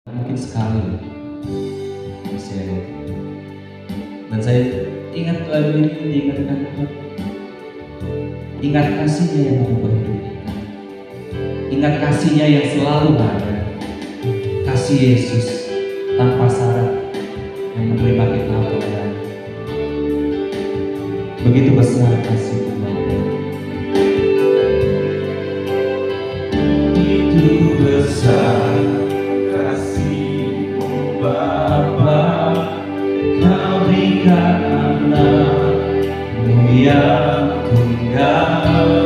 Mungkin sekali saya lihat. Dan saya ingat lagu ini diingatkan Tuhan. Ingat kasihnya yang mengubah hidup kita. Ingat kasihnya yang selalu ada. Kasih Yesus tanpa syarat yang menerima kita apa adanya. Begitu besar kasih Tuhan. Begitu besar kasih-Mu Bapa, Kau berikan anak-Mu yang tunggal.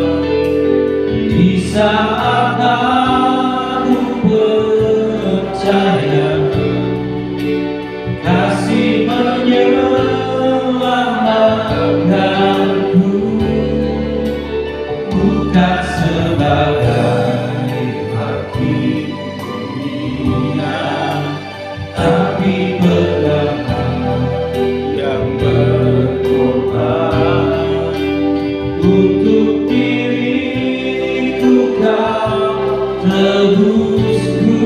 Di saat aku percaya, kasih menyelamatkanku, bukan sebagai hakim dunia, tapi pengamat yang berkorban. Untuk diriku Kau tebusku,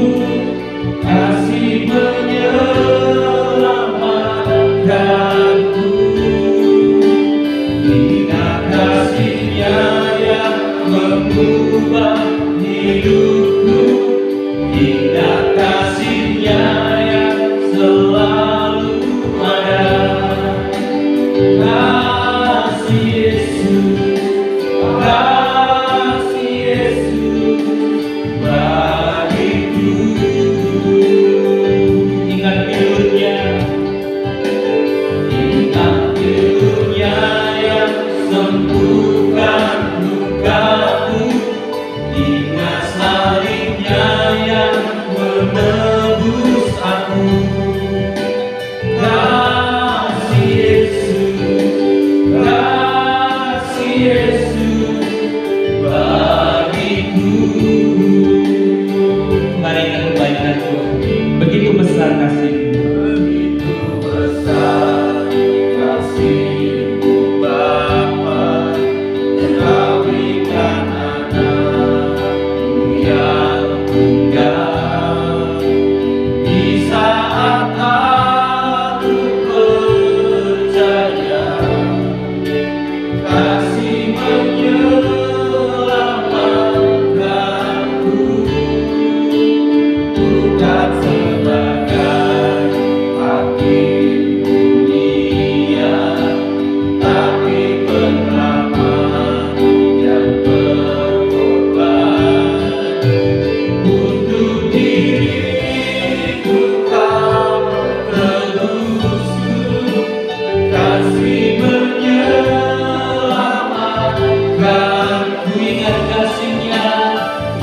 kasih menyelamatkanku. Ingat kasih-Nya yang mengubah hidupku, ingat kasih-Nya yang selalu ada. Kasih Yesus, kasih Yesus bagiku. Ingat pilu-Nya, ingat pilu-Nya yang sembuhkan lukaku, ingat salib-Nya yang menebus aku. Kasih Yesus, kasih Yesus bagiku. Mari ingat kebaikan Tuhan. Begitu besar kasih-Mu. Begitu besar kasih-Mu Bapa, Kau berikan anak-Mu yang tunggal. Di saat aku percaya, kasih menyelamatkanku, bukan sebagai hakim dunia, tapi pengamat yang berkorban. Untuk diriku Kau tebusku, kasih menyelamatkanku. Ingat kasih-Nya,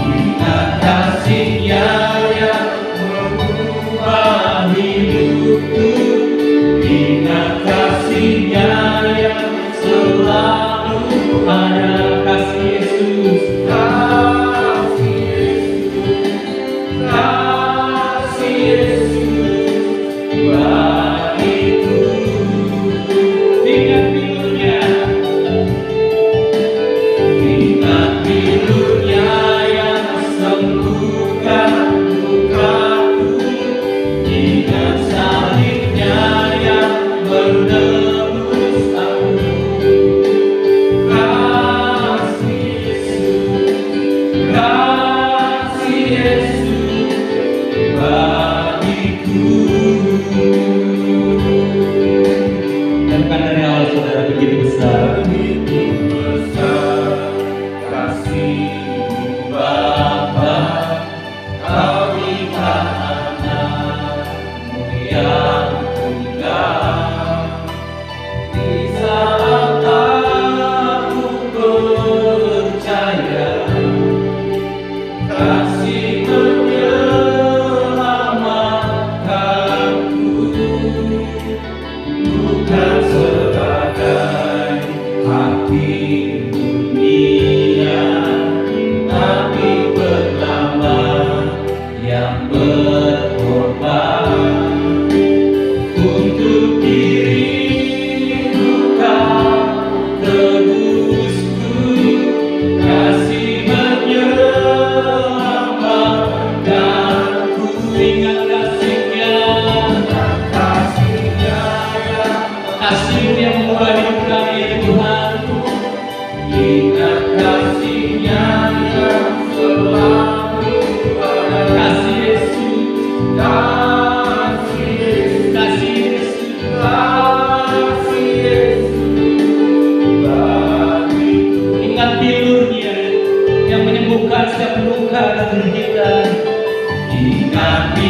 ingat kasih-Nya yang mengubah hidupku, ingat kasih-Nya yang selalu ada. Kasih Yesus, kasih Yesus, kasih Yesus bagiku. Ingat pilu-Nya, ingat pilu-Nya yang sembuhkan lukaku, ingat salib-Nya yang menebus aku. Kasih Yesus, kasih Yesus bagiku. Dan bukan dari awal saudara begitu besar. Begitu besar kasih-Mu Bapa, Kau berikan anak-Mu yang tunggal. Di saat aku percaya, kasih menyelamatkanku,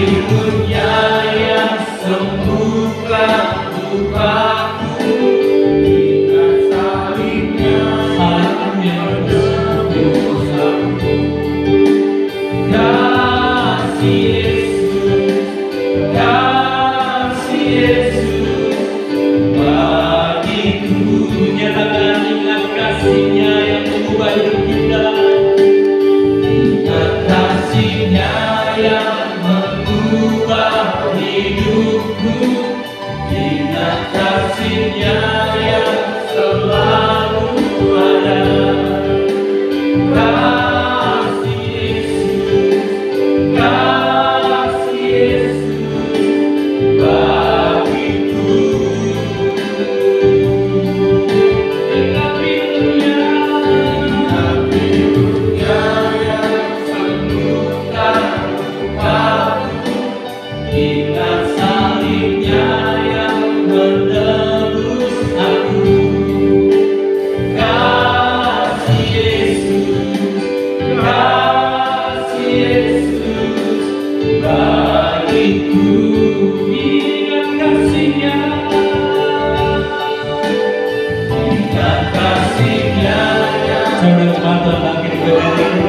karunia yang sembuhkan lukaku, ingat salibnya yang menebus aku. Kasih Yesus, kasih Yesus bagiku. Nyatakan ingat kasih-Nya yang mengubah hidup kita. Ingat kasih-Nya yang mengubah hidupku. Ingat kasih-Nya yang selalu ada. Kasih Yesus, kasih Yesus bagiku. Ingat pilunya yang sembuhkan lukaku. Ingat salibnya yang menebus aku. Kasih Yesus, kasih Yesus bagiku. Ingat kasih-Nya, ingat kasih-Nya yang Saudara Tuhan bangkit berdiri.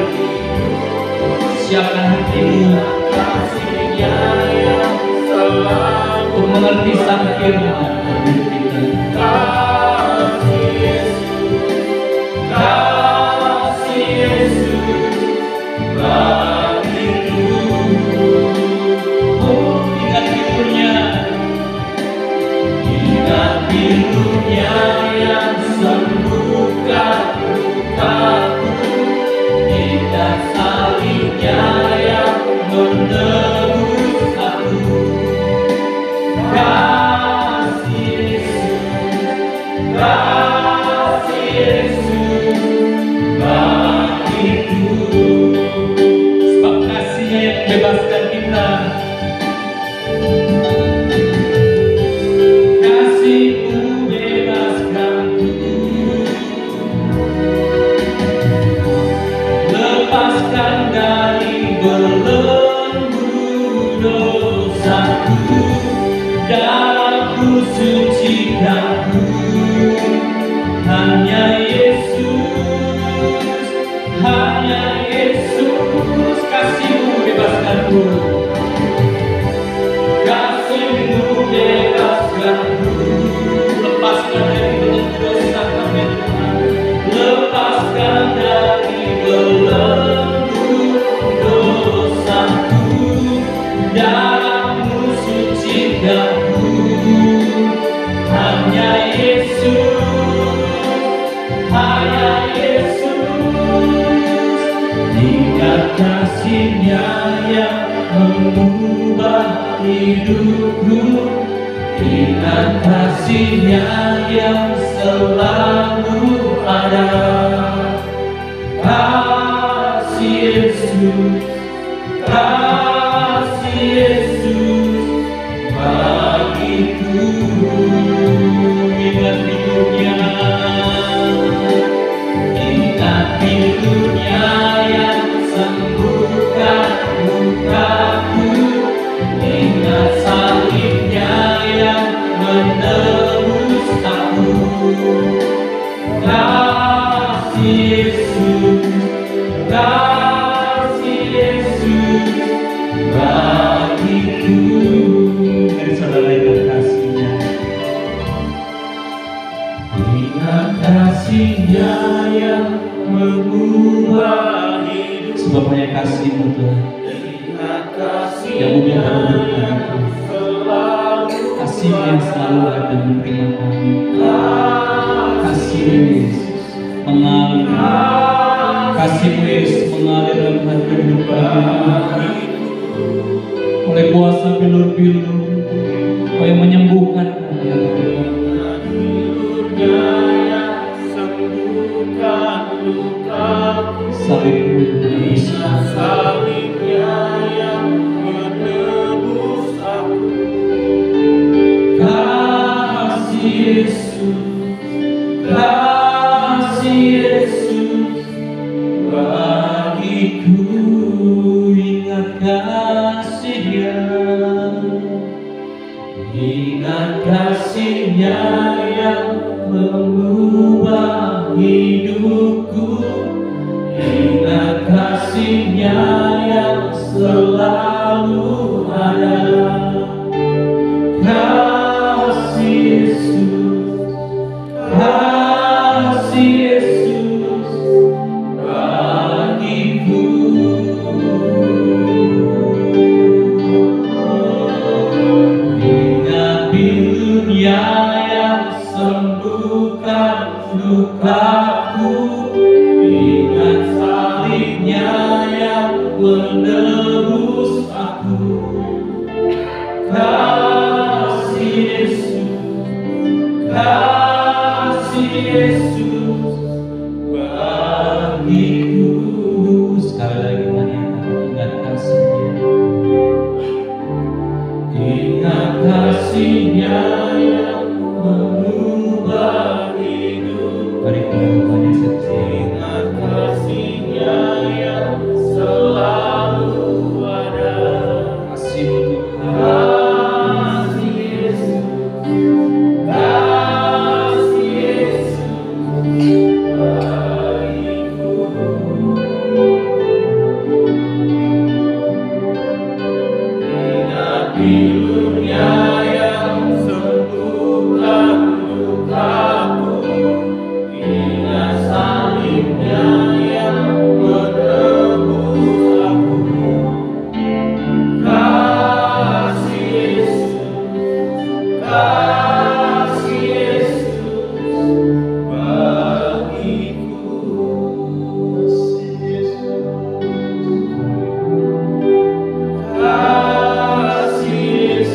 Siapkan hatimu kasih-Nya yang selalu. untuk mengerti sang firman hidup kita. Kasih Yesus, kasih Yesus bagiku. Oh, ingat pilunya, Ingat pilunya yang sembuhkan lukaku. Ingat salibnya yang menebus aku. Kasih Yesus, kasih Yesus bagiku. sebab kasih-Nya yang membebaskan kita. Kasih-Mu bebaskanku, lepaskan dari belenggu dosaku. Darah-Mu sucikanku. Hanya Yesus, hanya Yesus. Kasih-Mu bebaskanku, kasih-Mu bebaskanku. Lepaskan dari belenggu dosa kami Tuhan. Lepaskan dari belenggu dosaku. Darah-Mu sucikanku. Hanya Yesus, hanya Yesus. Ingat kasih-Nya yang mengubah hidupku. Ingat kasih-Nya yang selalu ada. Kasih Yesus, kasih Yesus bagiku. Ingat pilunya, ingat pilunya yang sembuhkan lukaku. Ingat salibnya yang menebus aku. Kasih Yesus, kasih Yesus bagiku. Mari saudara ingat kasih-Nya. Ingat kasih-Nya yang mengubah hidup. Sebab hanya kasih-Mu Tuhan Ingat kasih yang mengubah hidup kami. selalu. Kasih-Mu yang selalu ada menerima kami. Kasih-Mu Yesus mengalir. Kasih-Mu Yesus mengalir dalam hati hidup kami. Oleh kuasa pilur-pilur Kau yang menyembuhkan kami ya Tuhan. Pilurnya yang sembuhkan lukaku. Salib-Mu yang menebus kami. Salibnya yang menebus aku. Kasih Yesus, kasih Yesus bagiku. Ingat kasih-Nya Ingat kasih-Nya yang mengubah hidupku, ingat kasih-Nya yang selalu ada. Kasih Yesus, kasih Yesus bagiku. Ingat pilunya yang sembuhkan lukaku, ingat salibnya yang menebus aku. Kasih Yesus, kasih Yesus bagiku. Sekali lagi mari ingat kasih-Nya. Ingat kasih-Nya yang mengubah hidup, Mari kita bertanya satu-satu. ingat kasih-Nya yang selalu ada. Kasih-Mu Tuhan. Kasih Yesus, kasih Yesus bagiku. Ingat pilunya yang sembuhkan lukaku, ingat salibnya yang menebus aku. Kasih Yesus, kasih Yesus bagiku. Kasih Yesus, kasih Yesus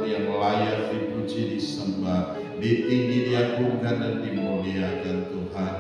Engkau yang layak dipuji, disembah, ditinggi, diagungkan, dan dimuliakan Tuhan.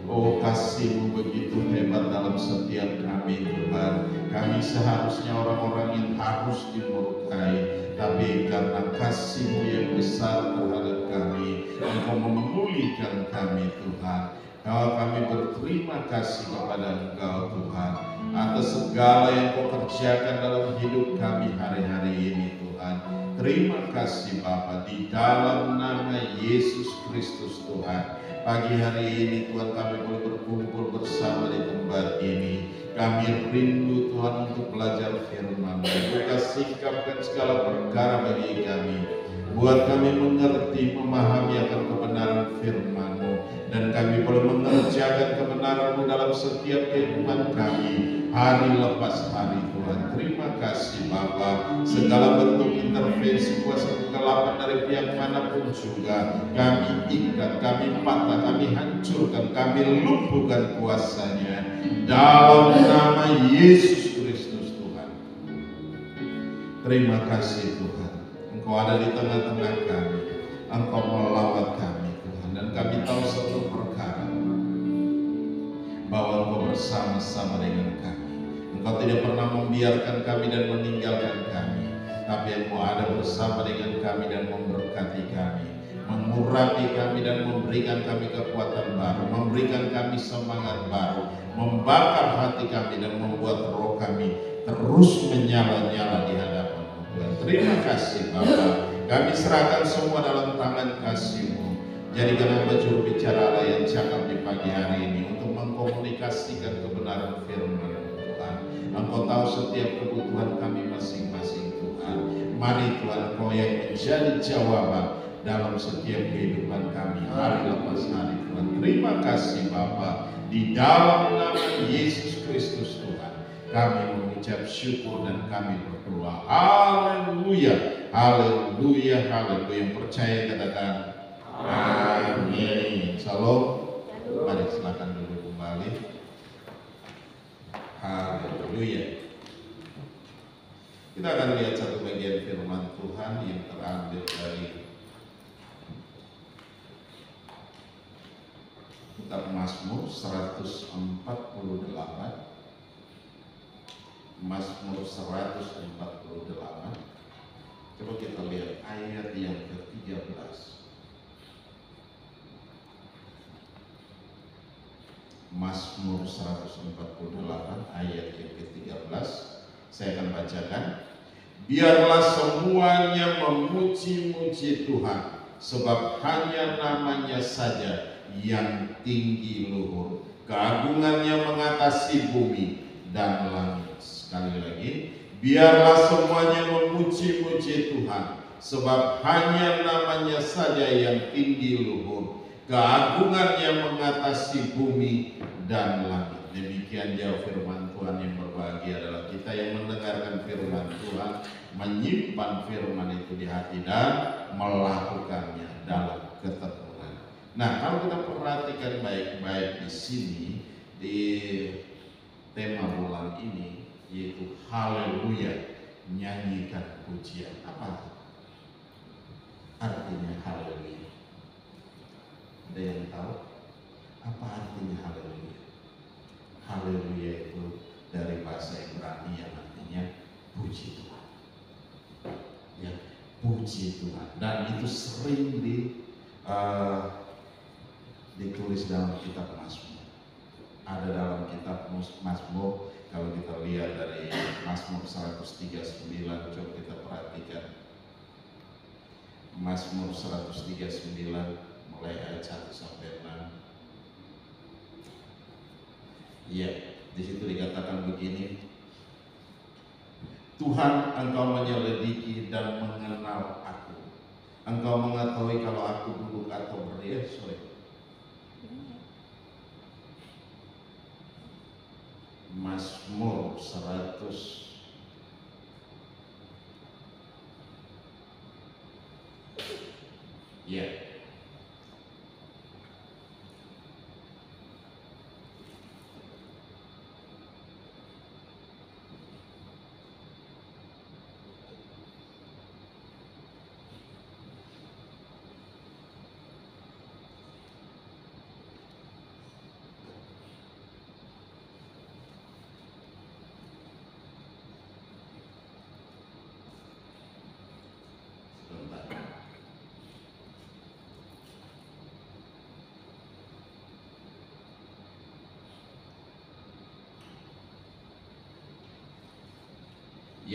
Oh, kasih-Mu begitu hebat dalam setiap kami Tuhan. Kami seharusnya orang-orang yang harus dimurkai, tapi karena kasih-Mu yang besar terhadap kami, Engkau memulihkan kami Tuhan. Kalau kami berterima kasih kepada Engkau Tuhan atas segala yang Kau kerjakan dalam hidup kami hari-hari ini Tuhan. Terima kasih Bapa, di dalam nama Yesus Kristus Tuhan. Pagi hari ini Tuhan kami boleh berkumpul bersama di tempat ini. Kami rindu Tuhan untuk belajar firman-Mu. Buka sikapkan segala perkara bagi kami. Buat kami mengerti, memahami akan kebenaran firman-Mu. Dan kami boleh mengerjakan kebenaran-Mu dalam setiap kehidupan kami, hari lepas hari Tuhan. Terima kasih Bapa. Segala bentuk intervensi kuasa kegelapan dari pihak manapun juga kami ikat, kami patah, kami hancurkan, kami lumpuhkan kuasanya dalam nama Yesus Kristus Tuhan. Terima kasih Tuhan, Engkau ada di tengah-tengah kami, Engkau melawat kami Tuhan. Dan kami tahu satu perkara, bahwa Engkau bersama-sama dengan kami. Engkau tidak pernah membiarkan kami dan meninggalkan kami, tapi Engkau ada bersama dengan kami dan memberkati kami, mengurapi kami dan memberikan kami kekuatan baru, memberikan kami semangat baru, membakar hati kami dan membuat roh kami terus menyala-nyala di hadapan Tuhan. Terima kasih Bapa. Kami serahkan semua dalam tangan kasih-Mu. Jadikan hamba juru bicara Allah yang cakap di pagi hari ini untuk mengkomunikasikan kebenaran firman-Mu Tuhan. Engkau tahu setiap kebutuhan kami masing-masing Tuhan. Mari Tuhan, Engkau yang menjadi jawaban dalam setiap kehidupan kami hari lepas hari Tuhan. Terima kasih Bapa. Di dalam nama Yesus Kristus Tuhan, kami mengucap syukur dan kami berdoa. Haleluya, haleluya, haleluya. Yang percaya katakan amin. Shalom. Mari silakan duduk kembali. Haleluya. Kita akan lihat satu bagian firman Tuhan yang terambil dari kitab Mazmur 148. Mazmur 148. Coba kita lihat ayat yang ke-13. Mazmur 148 ayat yang ke-13. Saya akan bacakan. Biarlah semuanya memuji-muji Tuhan, sebab hanya namanya saja yang tinggi luhur. Keagungannya mengatasi bumi dan langit. Sekali lagi, biarlah semuanya memuji-muji Tuhan, sebab hanya namanya saja yang tinggi luhur. Keagungannya mengatasi bumi dan langit. Demikian jauh firman Tuhan. Yang berbahagia adalah kita yang mendengarkan firman Tuhan, menyimpan firman itu di hati dan melakukannya dalam ketekunan. Nah, kalau kita perhatikan baik-baik di sini, di tema bulan ini, yaitu haleluya, nyanyikan pujian. Apa artinya haleluya? Ada yang tahu apa artinya haleluya? Haleluya itu dari bahasa Ibrani yang artinya puji Tuhan. Ya, puji Tuhan. Dan itu sering ditulis dalam kitab Mazmur. Ada dalam kitab Mazmur. Kalau kita lihat dari Mazmur 139, coba kita perhatikan. Mazmur 139 mulai ayat 1 sampai 6. Ya, di situ dikatakan begini. Tuhan, Engkau menyelidiki dan mengenal aku. Engkau mengetahui kalau aku duduk atau berdiri. Mazmur 100. Ya.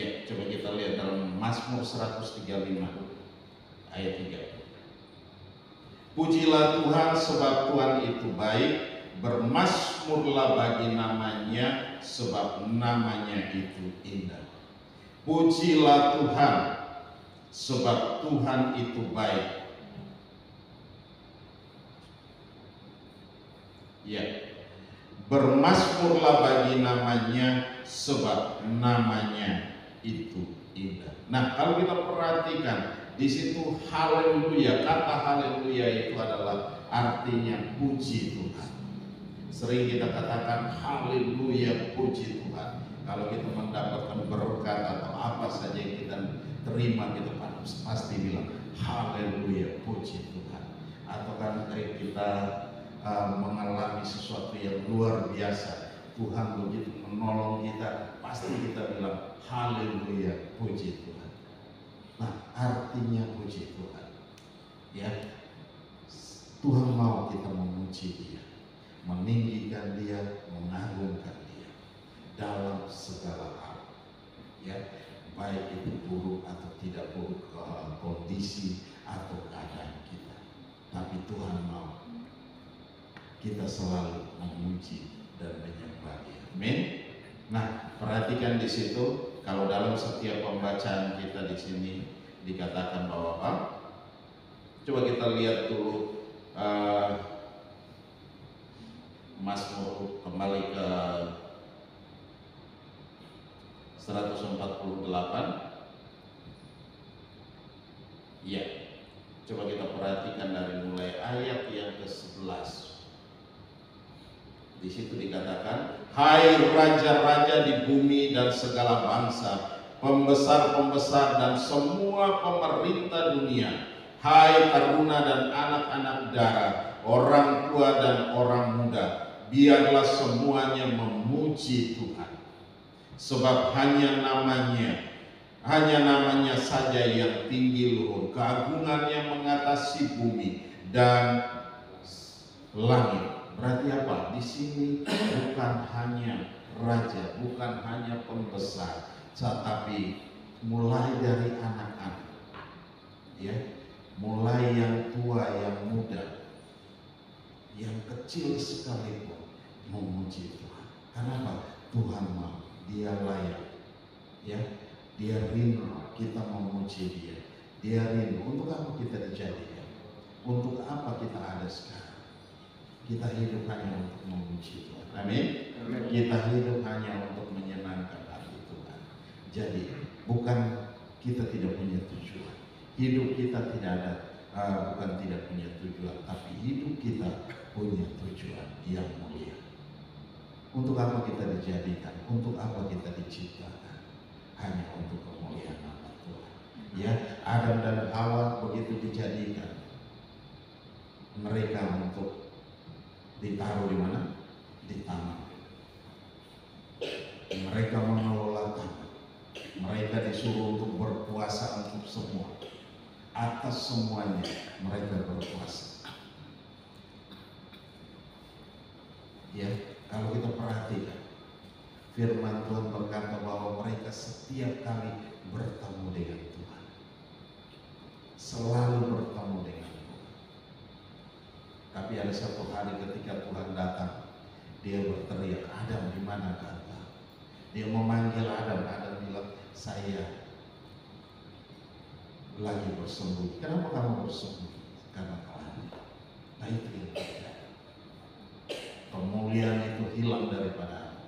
Ya, coba kita lihat dalam Mazmur 135 ayat 3. Pujilah Tuhan sebab Tuhan itu baik, bermazmurlah bagi namanya sebab namanya itu indah. Pujilah Tuhan sebab Tuhan itu baik. Ya, bermazmurlah bagi namanya sebab namanya itu indah. Nah, kalau kita perhatikan di situ haleluya, kata haleluya itu adalah artinya puji Tuhan. Sering kita katakan haleluya, puji Tuhan. Kalau kita mendapatkan berkat atau apa saja yang kita terima, kita pasti bilang haleluya, puji Tuhan. Atau kan kita mengalami sesuatu yang luar biasa, Tuhan begitu menolong kita, pasti kita bilang haleluya, puji Tuhan. Nah, artinya puji Tuhan, ya, Tuhan mau kita memuji Dia, meninggikan Dia, mengagungkan Dia dalam segala hal, ya, baik itu buruk atau tidak buruk kondisi atau keadaan kita, tapi Tuhan mau kita selalu memuji dan menyembah Dia. Amin. Nah, perhatikan di situ. Kalau dalam setiap pembacaan kita di sini dikatakan bahwa apa? Coba kita lihat dulu Mazmur, kembali ke 148. Ya, coba kita perhatikan dari mulai ayat yang ke-11. Di situ dikatakan, hai raja-raja di bumi dan segala bangsa, pembesar-pembesar dan semua pemerintah dunia, hai taruna dan anak-anak darah, orang tua dan orang muda, biarlah semuanya memuji Tuhan. Sebab hanya namanya saja yang tinggi luhur, keagungannya mengatasi bumi dan langit. Berarti apa? Di sini bukan hanya raja, bukan hanya pembesar, tetapi mulai dari anak-anak, ya, mulai yang tua, yang muda, yang kecil sekalipun memuji Tuhan. Kenapa? Tuhan mau, Dia layak, ya, Dia rindu kita memuji Dia. Dia rindu. Untuk apa kita dijadikan? Untuk apa kita ada sekarang? Kita hidup hanya untuk memuji Tuhan. Amin. Kita hidup hanya untuk menyenangkan hati Tuhan. Jadi bukan kita tidak punya tujuan. Hidup kita tidak ada, bukan tidak punya tujuan, tapi hidup kita punya tujuan yang mulia. Untuk apa kita dijadikan? Untuk apa kita diciptakan? Hanya untuk kemuliaan nama Tuhan. Ya, Adam dan Hawa begitu dijadikan, mereka untuk ditaruh di mana? Di taman. Mereka mengelola taman. Mereka disuruh untuk berkuasa untuk semua. Atas semuanya mereka berkuasa. Ya, kalau kita perhatikan, firman Tuhan berkata bahwa mereka setiap kali bertemu dengan Tuhan, selalu bertemu dengan Tuhan. Tapi ada satu hari ketika Tuhan datang, Dia berteriak, Adam, di mana Engkau? Dia memanggil Adam. Adam bilang, saya lagi bersembunyi. Kenapa kamu bersembunyi? Karena kelahiran. Nah, itu yang terjadi. Kemuliaan itu hilang daripada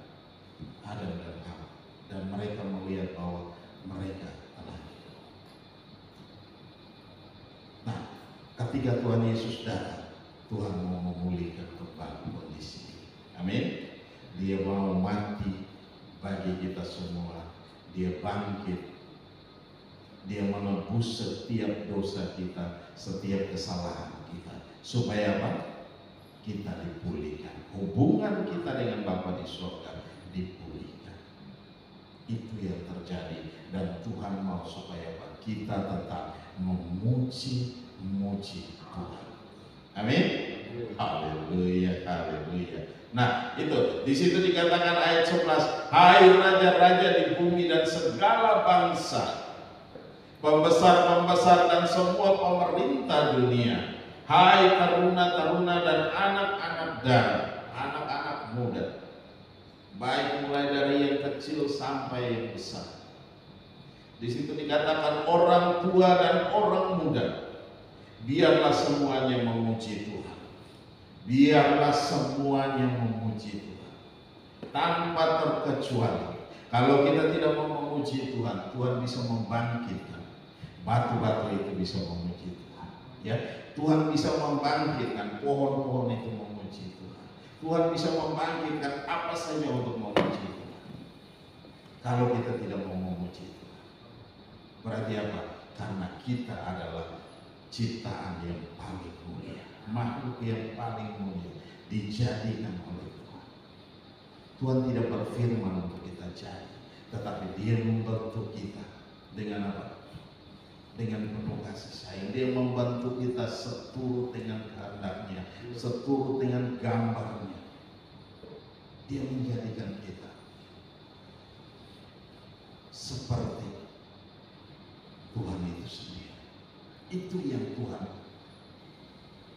Adam dan Hawa, dan mereka melihat bahwa mereka telah hidup. Nah, ketika Tuhan Yesus datang, Tuhan mau memulihkan kembali kondisi ini. Amin. Dia mau mati bagi kita semua. Dia bangkit. Dia menebus setiap dosa kita, setiap kesalahan kita. Supaya apa? Kita dipulihkan. Hubungan kita dengan Bapa di surga dipulihkan. Itu yang terjadi. Dan Tuhan mau supaya apa? Kita tetap memuji Tuhan. Amin. Haleluya, haleluya. Nah, itu di situ dikatakan ayat 11, hai raja-raja di bumi dan segala bangsa, pembesar-pembesar dan semua pemerintah dunia, hai taruna-taruna dan anak-anak dan anak-anak muda, baik mulai dari yang kecil sampai yang besar. Di situ dikatakan orang tua dan orang muda, biarlah semuanya memuji Tuhan. Biarlah semuanya memuji Tuhan tanpa terkecuali. Kalau kita tidak mau memuji Tuhan, Tuhan bisa membangkitkan batu-batu itu bisa memuji Tuhan. Ya, Tuhan bisa membangkitkan pohon-pohon itu memuji Tuhan. Tuhan bisa membangkitkan apa saja untuk memuji Tuhan. Kalau kita tidak mau memuji Tuhan, berarti apa? Karena kita adalah ciptaan yang paling mulia, makhluk yang paling mulia dijadikan oleh Tuhan. Tuhan tidak berfirman untuk kita jadi, tetapi Dia membentuk kita dengan apa? Dengan penuh kasih sayang. Dia membantu kita seturut dengan kehendaknya, seturut dengan gambarnya. Dia menjadikan kita seperti Tuhan itu sendiri. Itu yang Tuhan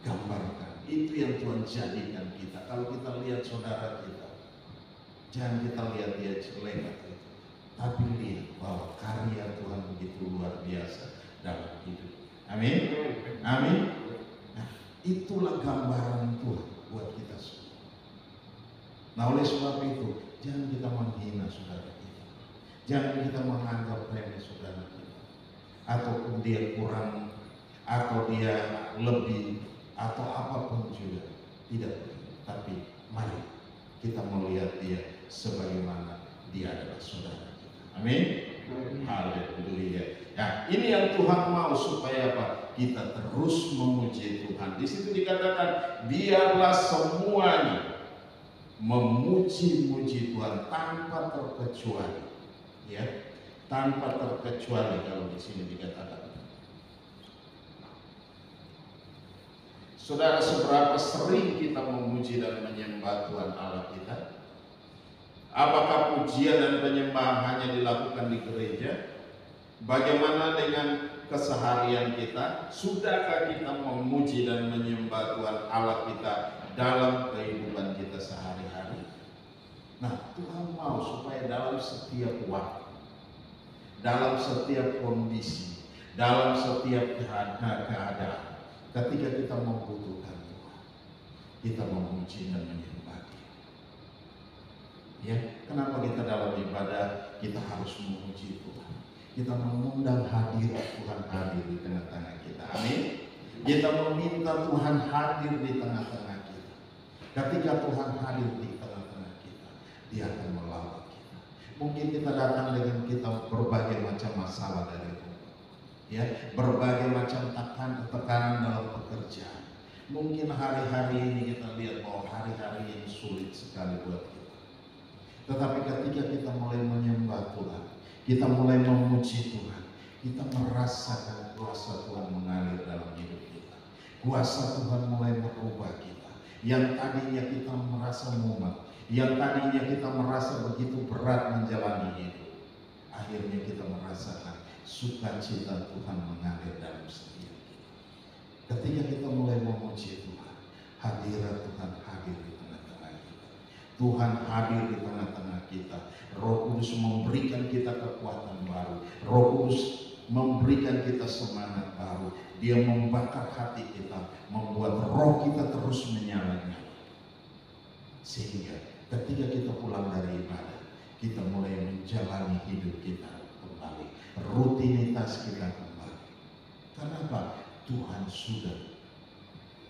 gambarkan, itu yang Tuhan jadikan kita. Kalau kita lihat saudara kita, jangan kita lihat dia jelek, tapi lihat bahwa karya Tuhan begitu luar biasa dalam hidup. Amin, amin. Nah, itulah gambaran Tuhan buat kita semua. Nah, oleh sebab itu, jangan kita menghina saudara kita, jangan kita menganggap remeh saudara kita, ataupun dia kurang, atau dia lebih, atau apapun juga. Tidak, tapi mari kita melihat dia sebagaimana dia adalah saudara kita. Amin. Haleluya. Ya, ini yang Tuhan mau supaya apa? Kita terus memuji Tuhan. Di situ dikatakan biarlah semuanya memuji-muji Tuhan tanpa terkecuali. Ya, tanpa terkecuali kalau di sini dikatakan. Saudara, seberapa sering kita memuji dan menyembah Tuhan Allah kita? Apakah pujian dan penyembahan hanya dilakukan di gereja? Bagaimana dengan keseharian kita? Sudahkah kita memuji dan menyembah Tuhan Allah kita dalam kehidupan kita sehari-hari? Nah, Tuhan mau supaya dalam setiap waktu, dalam setiap kondisi, dalam setiap keadaan, ketika kita membutuhkan Tuhan, kita memuji dan menyembah Dia. Ya, kenapa kita dalam ibadah kita harus memuji Tuhan? Kita mengundang hadirat Tuhan hadir di tengah-tengah kita. Amin. Kita meminta Tuhan hadir di tengah-tengah kita. Ketika Tuhan hadir di tengah-tengah kita, Dia akan melawat kita. Mungkin kita datang dengan kita berbagai macam masalah dari rumah, ya, berbagai macam tekanan dalam pekerjaan. Mungkin hari-hari ini kita lihat bahwa hari-hari ini sulit sekali buat kita. Tetapi ketika kita mulai menyembah Tuhan, kita mulai memuji Tuhan, kita merasakan kuasa Tuhan mengalir dalam hidup kita. Kuasa Tuhan mulai merubah kita. Yang tadinya kita merasa mumet, yang tadinya kita merasa begitu berat menjalani hidup, akhirnya kita merasakan sukacita Tuhan mengalir dalam setiap kita. Ketika kita mulai memuji Tuhan, hadirat Tuhan hadir di tengah-tengah kita. Tuhan hadir di tengah-tengah kita. Roh Kudus memberikan kita kekuatan baru. Roh Kudus memberikan kita semangat baru. Dia membakar hati kita, membuat roh kita terus menyala-nyala. Sehingga ketika kita pulang dari ibadah, kita mulai menjalani hidup kita kembali, rutinitas kita kembali. Kenapa? Tuhan sudah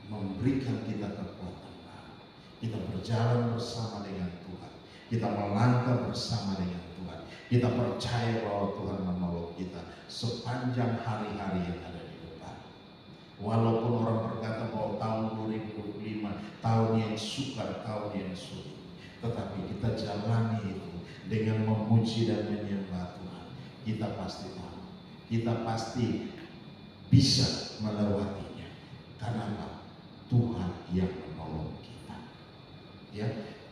memberikan kita kekuatan baru. Kita berjalan bersama dengan Tuhan. Kita melangkah bersama dengan Tuhan. Kita percaya bahwa Tuhan menolong kita sepanjang hari-hari yang ada di depan. Walaupun orang berkata bahwa tahun 2025 tahun yang sukar, tahun yang sulit, tetapi kita jalani itu dengan memuji dan menyembah Tuhan. Kita pasti tahu, kita pasti bisa melewatinya. Karena apa? Tuhan yang menolong kita. Ya,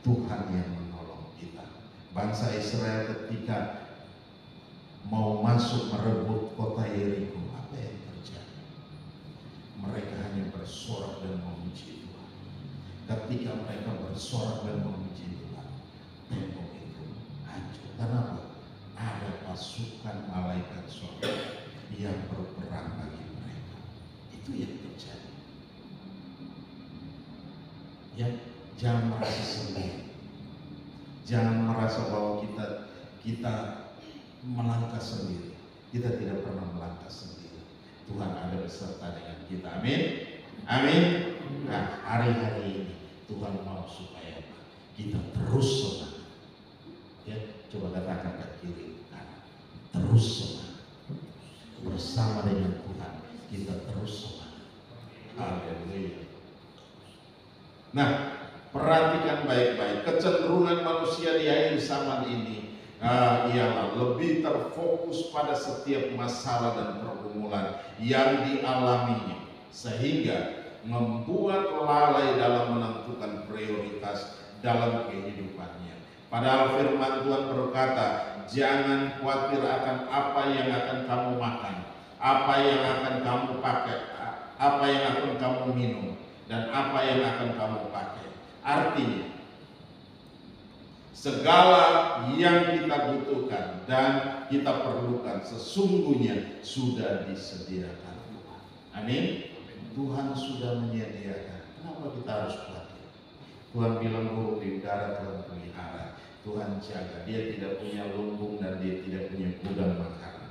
Tuhan yang menolong kita. Bangsa Israel ketika mau masuk merebut kota Yeriko, apa yang terjadi? Mereka hanya bersorak dan memuji Tuhan. Ketika mereka bersorak dan memuji Tuhan, tembok itu hancur. Kenapa? Ada pasukan malaikat surga yang berperang bagi mereka. Itu yang terjadi. Ya, jangan merasa sendiri. Jangan merasa bahwa kita melangkah sendiri. Kita tidak pernah melangkah sendiri. Tuhan ada beserta dengan kita. Amin. Amin. Nah, hari-hari ini Tuhan mau supaya kita terus semangat. Ya, coba katakan ke kiri kanan. Terus semangat. Bersama dengan Tuhan kita terus semangat. Haleluya. Nah, perhatikan baik-baik kecenderungan manusia di akhir zaman ini ialah lebih terfokus pada setiap masalah dan pergumulan yang dialaminya, sehingga membuat lalai dalam menentukan prioritas dalam kehidupannya. Padahal firman Tuhan berkata, jangan khawatir akan apa yang akan kamu makan, apa yang akan kamu pakai, apa yang akan kamu minum, dan apa yang akan kamu pakai. Artinya, segala yang kita butuhkan dan kita perlukan sesungguhnya sudah disediakan Tuhan. Amin. Tuhan sudah menyediakan. Kenapa kita harus khawatir? Tuhan bilang burung di udara Tuhan pelihara, Tuhan jaga. Dia tidak punya lumbung dan dia tidak punya gudang makanan,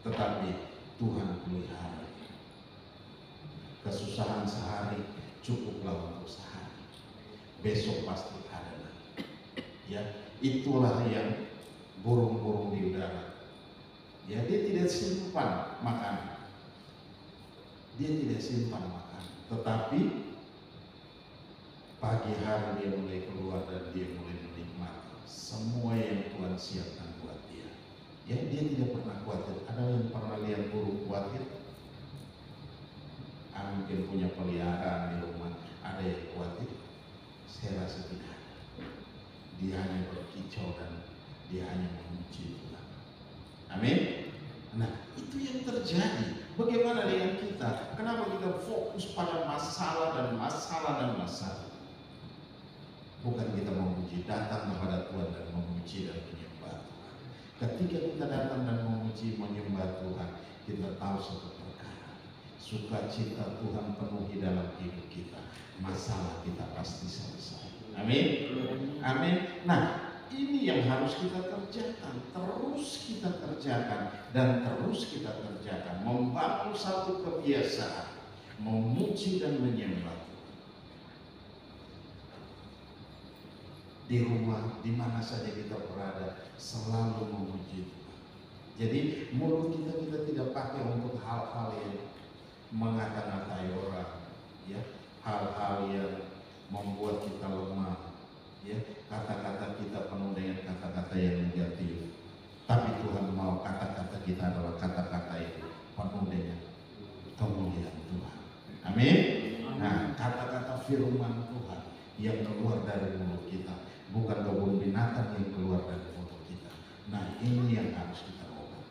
tetapi Tuhan pelihara. Kesusahan sehari cukuplah untuk sehari. Besok pasti ada lagi. Ya, itulah yang burung-burung di udara. Ya, dia tidak simpan makanan. Dia tidak simpan makanan, tetapi pagi hari dia mulai keluar dan dia mulai menikmati semua yang Tuhan siapkan buat dia. Ya, dia tidak pernah khawatir. Ada yang pernah lihat burung khawatir? Mungkin punya peliharaan di rumah, ada yang khawatir? Saya rasa tidak ada. Dia hanya berkicau dan dia hanya memuji Tuhan. Amin. Nah, itu yang terjadi. Bagaimana dengan kita? Kenapa kita fokus pada masalah dan masalah dan masalah? Bukan kita memuji, datang kepada Tuhan dan memuji dan menyembah Tuhan. Ketika kita datang dan memuji menyembah Tuhan, kita tahu satu perkara. Sukacita Tuhan penuhi dalam hidup kita. Masalah kita pasti selesai. Amin. Amin. Nah, ini yang harus kita kerjakan, terus kita kerjakan dan terus kita kerjakan, membangun satu kebiasaan, memuji dan menyembah Tuhan. Di rumah, di mana saja kita berada, selalu memuji Tuhan. Jadi mulut kita tidak pakai untuk hal-hal yang mengata-ngatai orang, ya, hal-hal yang membuat kita lemah. Ya, kata-kata kita penuh dengan kata-kata yang negatif. Tapi Tuhan mau kata-kata kita adalah kata-kata yang penuh dengan kemuliaan Tuhan. Amin. Nah, kata-kata firman Tuhan yang keluar dari mulut kita, bukan kebun binatang yang keluar dari mulut kita. Nah, ini yang harus kita ubah.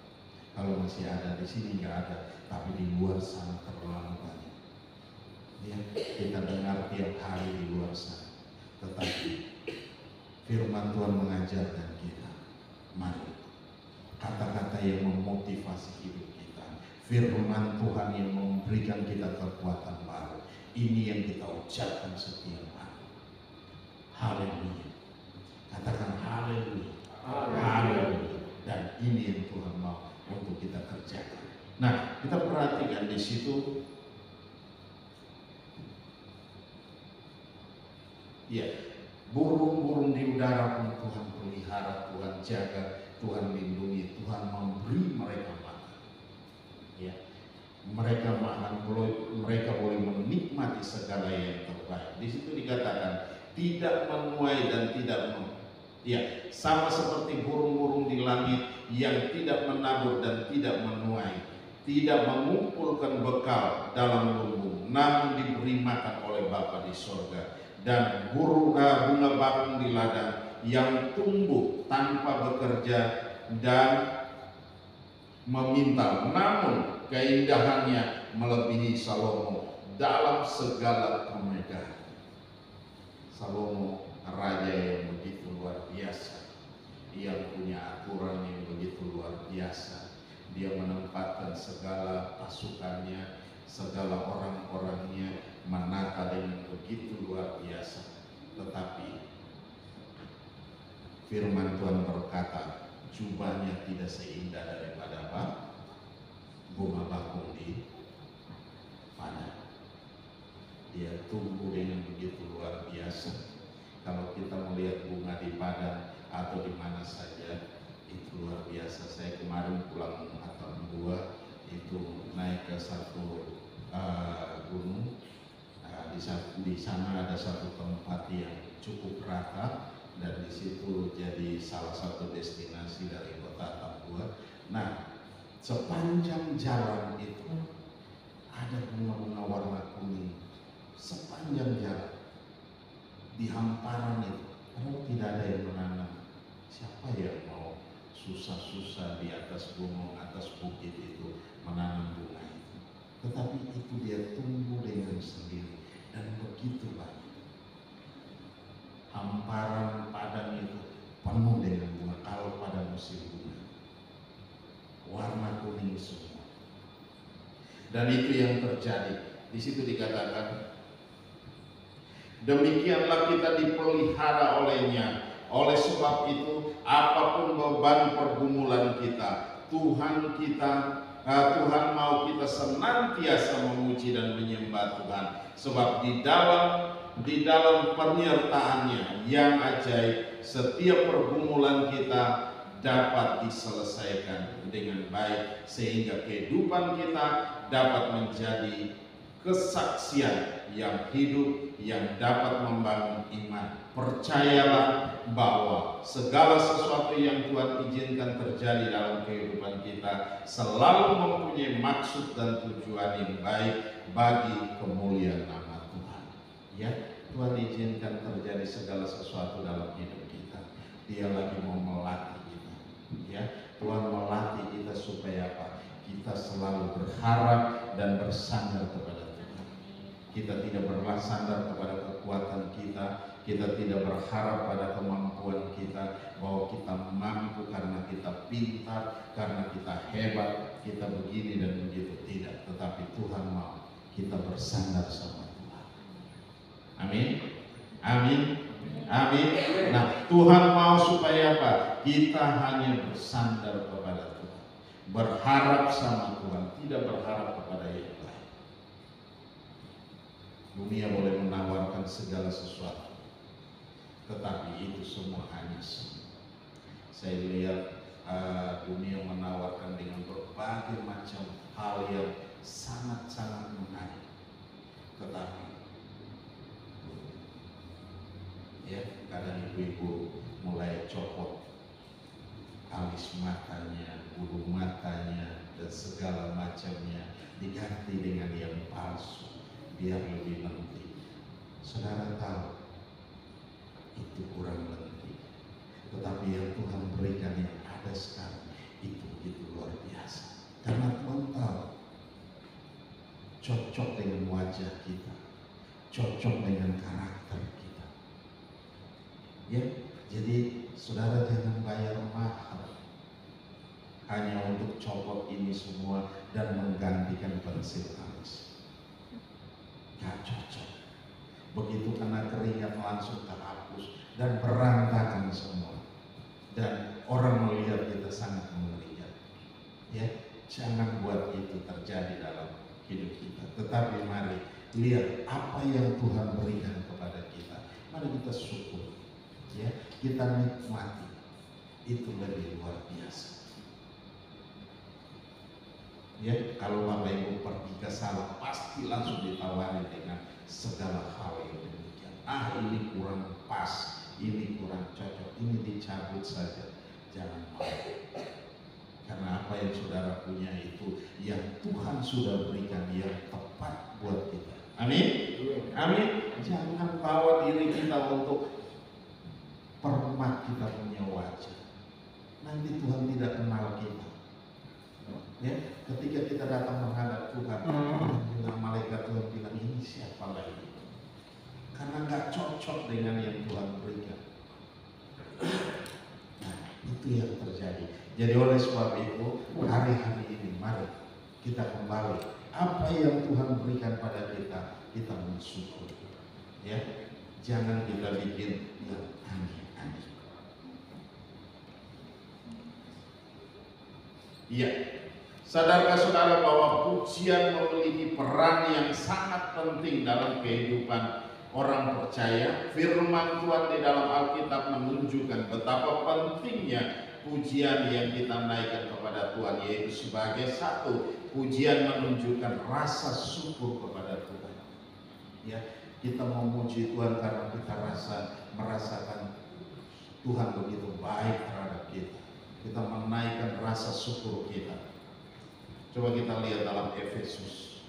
Kalau masih ada di sini nggak ada, tapi di luar sana terlalu banyak. Ya, kita dengar tiap hari di luar sana. Tetapi firman Tuhan mengajarkan kita, mari kata-kata yang memotivasi hidup kita, firman Tuhan yang memberikan kita kekuatan baru, ini yang kita ucapkan setiap hari. Haleluya. Katakan haleluya. Haleluya. Dan ini yang Tuhan mau untuk kita kerjakan. Nah, kita perhatikan di situ. Ya, burung-burung di udara pun Tuhan pelihara, Tuhan jaga, Tuhan lindungi, Tuhan memberi mereka makan. Ya, mereka makan, mereka boleh menikmati segala yang terbaik. Di situ dikatakan tidak menuai dan tidak ya, sama seperti burung-burung di langit yang tidak menabur dan tidak menuai, tidak mengumpulkan bekal dalam lumbung, namun diberi makan oleh Bapa di sorga. Dan bunga bakung di ladang yang tumbuh tanpa bekerja dan memintal, namun keindahannya melebihi Salomo dalam segala kemegahan. Salomo raja yang begitu luar biasa, yang punya aturan yang begitu luar biasa. Dia menempatkan segala pasukannya, segala orang-orangnya menata dengan begitu luar biasa. Tetapi firman Tuhan berkata, jubahnya tidak seindah daripada bunga bakung di padang. Dia tumbuh dengan begitu luar biasa. Kalau kita melihat bunga di padang atau di mana saja, itu luar biasa. Saya kemarin pulang atau dua itu naik ke satu gunung. Di sana ada satu tempat yang cukup rata dan di situ jadi salah satu destinasi dari kota Tambua. Nah, sepanjang jalan itu ada bunga-bunga warna kuning sepanjang jalan di hamparan itu. Kalau tidak ada yang menanam, siapa yang mau susah-susah di atas gunung, atas bukit itu menanam bunga itu? Tetapi itu dia tumbuh dengan sendiri dan begitu banyak. Hamparan padang itu penuh dengan bunga. Kalau pada musim bunga, warna kuning semua. Dan itu yang terjadi. Di situ dikatakan, demikianlah kita dipelihara olehnya. Oleh sebab itu, apapun beban pergumulan kita, Tuhan mau kita senantiasa memuji dan menyembah Tuhan. Sebab di dalam penyertaannya yang ajaib, setiap pergumulan kita dapat diselesaikan dengan baik, sehingga kehidupan kita dapat menjadi kesaksian yang hidup yang dapat membangun iman. Percayalah bahwa segala sesuatu yang Tuhan izinkan terjadi dalam kehidupan kita selalu mempunyai maksud dan tujuan yang baik bagi kemuliaan nama Tuhan. Ya, Tuhan izinkan terjadi segala sesuatu dalam hidup kita. Dia lagi mau melatih kita. Ya, Tuhan melatih kita supaya apa? Kita selalu berharap dan bersandar kepada Tuhan. Kita tidak bersandar kepada kekuatan kita. Kita tidak berharap pada kemampuan kita, bahwa kita mampu karena kita pintar, karena kita hebat, kita begini dan begitu. Tidak, tetapi Tuhan mau kita bersandar sama Tuhan. Amin. Amin. Amin. Nah, Tuhan mau supaya apa? Kita hanya bersandar kepada Tuhan, berharap sama Tuhan, tidak berharap kepada yang lain. Dunia boleh menawarkan segala sesuatu, tetapi itu semua hanya semu. Saya lihat dunia menawarkan dengan berbagai macam hal yang sangat-sangat menarik, tetapi ya, kadang ibu-ibu mulai copot alis matanya, bulu matanya, dan segala macamnya, diganti dengan yang palsu biar lebih lentik. Saudara tahu itu kurang lentik, tetapi yang Tuhan berikan yang ada sekarang itu luar biasa. Karena Tuhan tahu cocok dengan wajah kita, cocok dengan karakter kita. Ya, jadi saudara jangan bayar mahal hanya untuk copot ini semua dan menggantikan pensil alis. Gak cocok. Begitu kena keringat langsung terhapus dan berantakan semua. Dan orang melihat kita sangat mengerikan. Ya, jangan buat itu terjadi dalam hidup kita. Tetapi mari lihat apa yang Tuhan berikan kepada kita. Mari kita syukur. Ya, kita nikmati. Itu lebih luar biasa. Ya, kalau Bapak Ibu pergi ke sana pasti langsung ditawari dengan segala hal yang demikian. Ini kurang pas, ini kurang cocok, ini dicabut saja. Jangan mau. Karena apa yang saudara punya itu yang Tuhan sudah berikan yang tepat buat kita. Amin. Amin. Jangan bawa diri kita untuk permak kita punya wajah. Nanti Tuhan tidak kenal kita. Ya, ketika kita datang menghadap Tuhan, dengan malaikat Tuhan bilang, ini siapa lagi? Karena nggak cocok dengan yang Tuhan berikan. Nah, itu yang terjadi. Jadi oleh sebab itu, hari-hari ini mari kita kembali. Apa yang Tuhan berikan pada kita, kita bersyukur. Ya, jangan kita bikin yang aneh-aneh. Iya. Sadarkah saudara bahwa pujian memiliki peran yang sangat penting dalam kehidupan orang percaya? Firman Tuhan di dalam Alkitab menunjukkan betapa pentingnya pujian yang kita naikkan kepada Tuhan, yaitu sebagai satu, pujian menunjukkan rasa syukur kepada Tuhan. Ya, kita memuji Tuhan karena kita merasakan Tuhan begitu baik terhadap kita. Kita menaikkan rasa syukur kita. Coba kita lihat dalam Efesus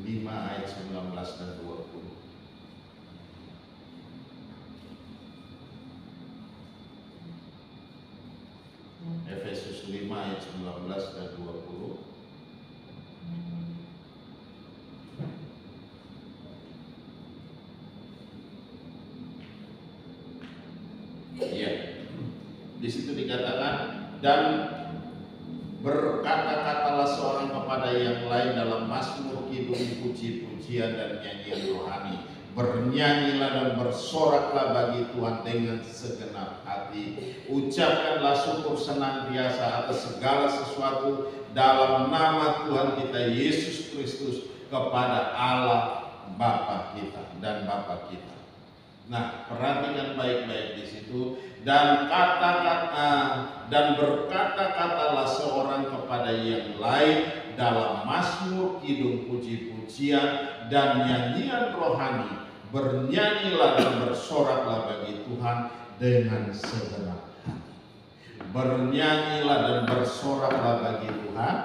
5 ayat 19 dan 20. Efesus 5 ayat 19 dan 20. Iya. Di situ dikatakan, dan berkata-katalah seorang kepada yang lain dalam mazmur, kidung, puji-pujian dan nyanyian rohani. Bernyanyilah dan bersoraklah bagi Tuhan dengan segenap hati. Ucapkanlah syukur senantiasa atas segala sesuatu dalam nama Tuhan kita Yesus Kristus kepada Allah Bapa kita dan Bapa kita. Nah, perhatikan baik-baik di situ. Dan berkata-katalah seorang kepada yang lain dalam mazmur, kidung, puji-pujian dan nyanyian rohani. Bernyanyilah dan bersoraklah bagi Tuhan dengan segenap hati. Bernyanyilah dan bersoraklah bagi Tuhan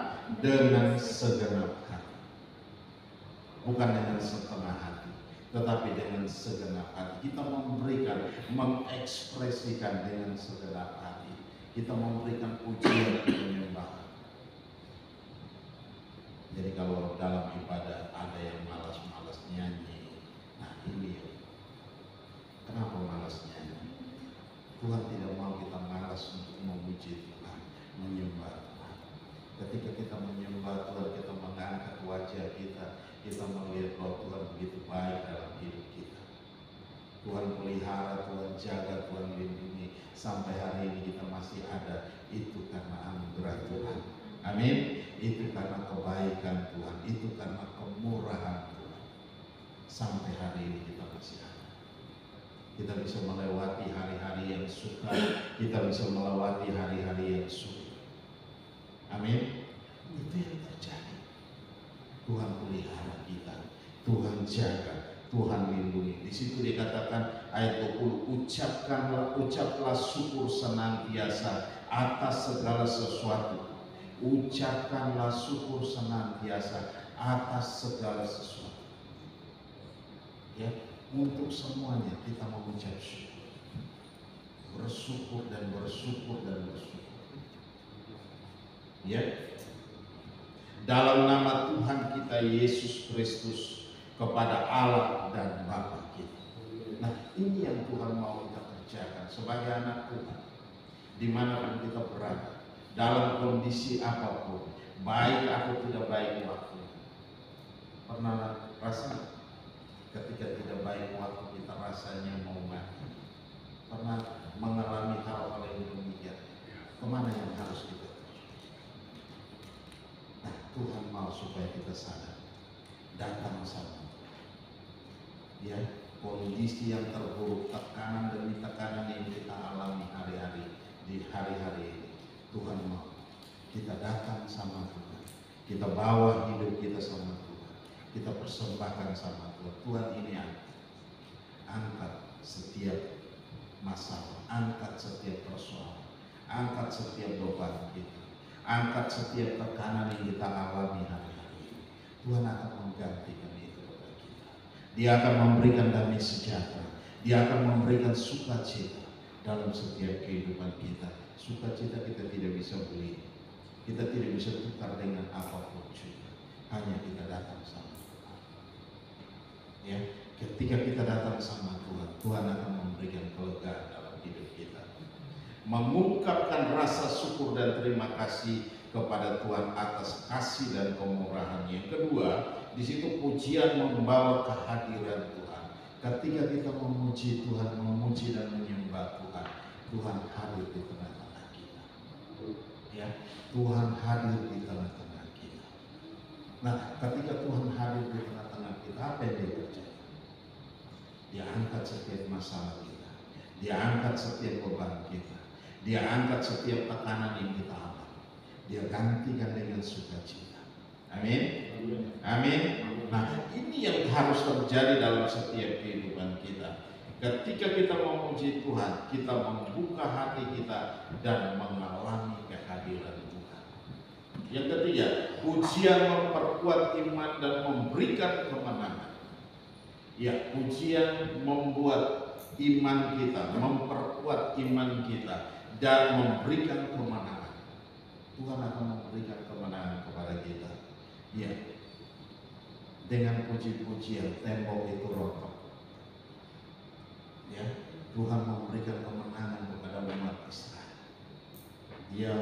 dengan segenap hati. Bukan dengan setengah hati, tetapi dengan segenap hati. Kita memberikan, mengekspresikan dengan segenap hati. Kita memberikan pujian dan penyembahan. Jadi kalau dalam ibadah ada yang malas-malas nyanyi, nah ini kenapa malas nyanyi? Tuhan tidak mau kita malas untuk memuji Tuhan, menyembah Tuhan. Ketika kita menyembah Tuhan, kita mengangkat wajah kita melihat bahwa Tuhan begitu baik dalam hidup kita. Tuhan pelihara, Tuhan jaga, Tuhan lindungi. Sampai hari ini kita masih ada, itu karena anugerah Tuhan. Amin. Itu karena kebaikan Tuhan, itu karena kemurahan Tuhan. Sampai hari ini kita masih ada. Kita bisa melewati hari-hari yang sukar, kita bisa melewati hari-hari yang sulit. Amin. Itu yang terjadi. Tuhan pelihara kita, Tuhan jaga, Tuhan lindungi. Di situ dikatakan ayat 20, ucaplah syukur senantiasa atas segala sesuatu. Ucapkanlah syukur senantiasa atas segala sesuatu. Ya, untuk semuanya kita mengucap syukur. Bersyukur dan bersyukur dan bersyukur. Ya. Dalam nama Tuhan kita Yesus Kristus kepada Allah dan Bapa kita. Nah, ini yang Tuhan mau kita kerjakan sebagai anak Tuhan. Dimanapun kita berada, dalam kondisi apapun, baik atau tidak baik waktu. Pernah rasa ketika tidak baik waktu kita rasanya mau mati? Pernah mengalami hal-hal yang demikian? Kemana yang harus kita? Nah, Tuhan mau supaya kita sadar, datang sama ya, kondisi yang terburuk, tekanan demi tekanan yang kita alami hari-hari di hari-hari ini. Tuhan mau kita datang sama Tuhan, kita bawa hidup kita sama Tuhan, kita persembahkan sama Tuhan. Tuhan ini angkat setiap masalah, angkat setiap persoalan, angkat setiap beban kita, angkat setiap tekanan yang kita alami hari-hari ini. Tuhan akan menggantikan itu kepada Dia akan memberikan damai sejahtera. Dia akan memberikan sukacita dalam setiap kehidupan kita. Sukacita kita tidak bisa beli. Kita tidak bisa tukar dengan apapun juga. Hanya kita datang sama Tuhan. Ya, ketika kita datang sama Tuhan, Tuhan akan memberikan kelegaan dalam hidup kita. Mengungkapkan rasa syukur dan terima kasih kepada Tuhan atas kasih dan kemurahan. Yang kedua, di situ pujian membawa kehadiran Tuhan. Ketika kita memuji Tuhan, memuji dan menyembah Tuhan, Tuhan hadir di tengah-tengah kita. Ya, Tuhan hadir di tengah-tengah kita. Nah, ketika Tuhan hadir di tengah-tengah kita, apa yang dia kerjakan? Dia angkat setiap masalah kita. Dia angkat setiap beban kita. Dia angkat setiap tekanan yang kita alami. Dia gantikan dengan sukacita. Amin. Amin. Nah, ini yang harus terjadi dalam setiap kehidupan kita. Ketika kita memuji Tuhan, kita membuka hati kita dan mengalami kehadiran Tuhan. Yang ketiga, pujian memperkuat iman dan memberikan kemenangan. Ya, pujian membuat iman kita, memperkuat iman kita dan memberikan kemenangan. Tuhan akan memberikan kemenangan kepada kita. Ya, dengan puji-pujian tembok itu roboh. Ya, Tuhan memberikan kemenangan kepada umat Israel. Dia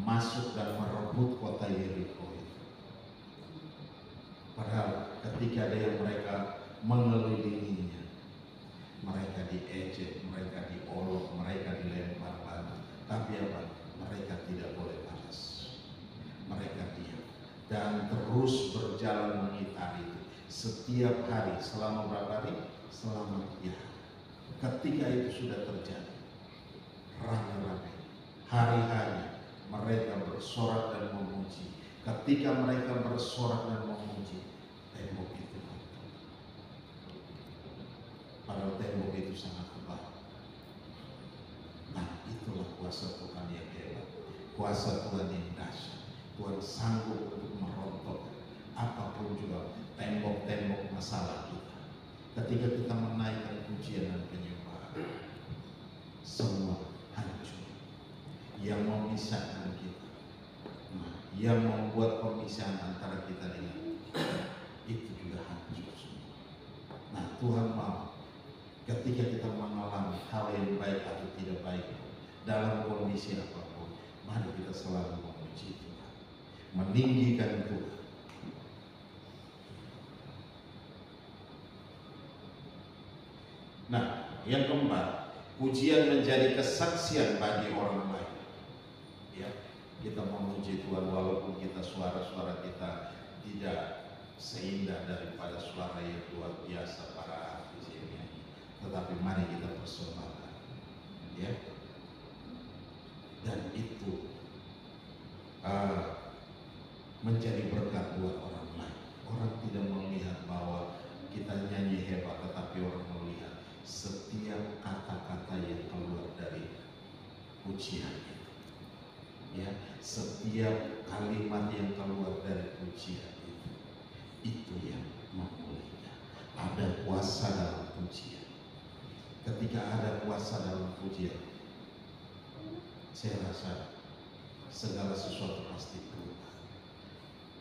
masuk dan merebut kota Yeriko itu. Padahal ketika mereka mengelilinginya, mereka diejek, mereka diolok, mereka dilempar batu. Tapi apa? Mereka tidak boleh balas. Mereka diam dan terus berjalan mengitari itu setiap hari selama berapa hari? Selama 3 hari. Ketika itu sudah terjadi, rame-rame, hari-hari mereka bersorak dan memuji. Ketika mereka bersorak dan memuji, tembok itu runtuh. Padahal tembok itu sangat tebal. Nah, itulah kuasa Tuhan yang hebat, kuasa Tuhan yang dahsyat. Tuhan sanggup untuk merontok apapun juga tembok-tembok masalah kita. Ketika kita menaikkan pujian dan penyembahan, semua hancur. Yang memisahkan kita, nah, yang membuat pemisahan antara kita dengan itu juga hancur semua. Nah, Tuhan mau ketika kita mengalami hal yang baik atau tidak baik dalam kondisi apapun, mari kita selalu memuji Tuhan, meninggikan Tuhan. Nah, yang keempat, pujian menjadi kesaksian bagi orang lain. Ya, kita memuji Tuhan walaupun suara-suara kita tidak seindah daripada suara yang luar biasa para artis ini, tetapi mari kita persembahkan, ya. Dan itu menjadi berkat buat orang lain. Orang tidak melihat bahwa kita nyanyi hebat, tetapi orang melihat setiap kata-kata yang keluar dari pujian itu, ya, setiap kalimat yang keluar dari pujian itu yang memulihkan. Ada kuasa dalam pujian. Ketika ada kuasa dalam pujian, saya rasa segala sesuatu pasti berubah.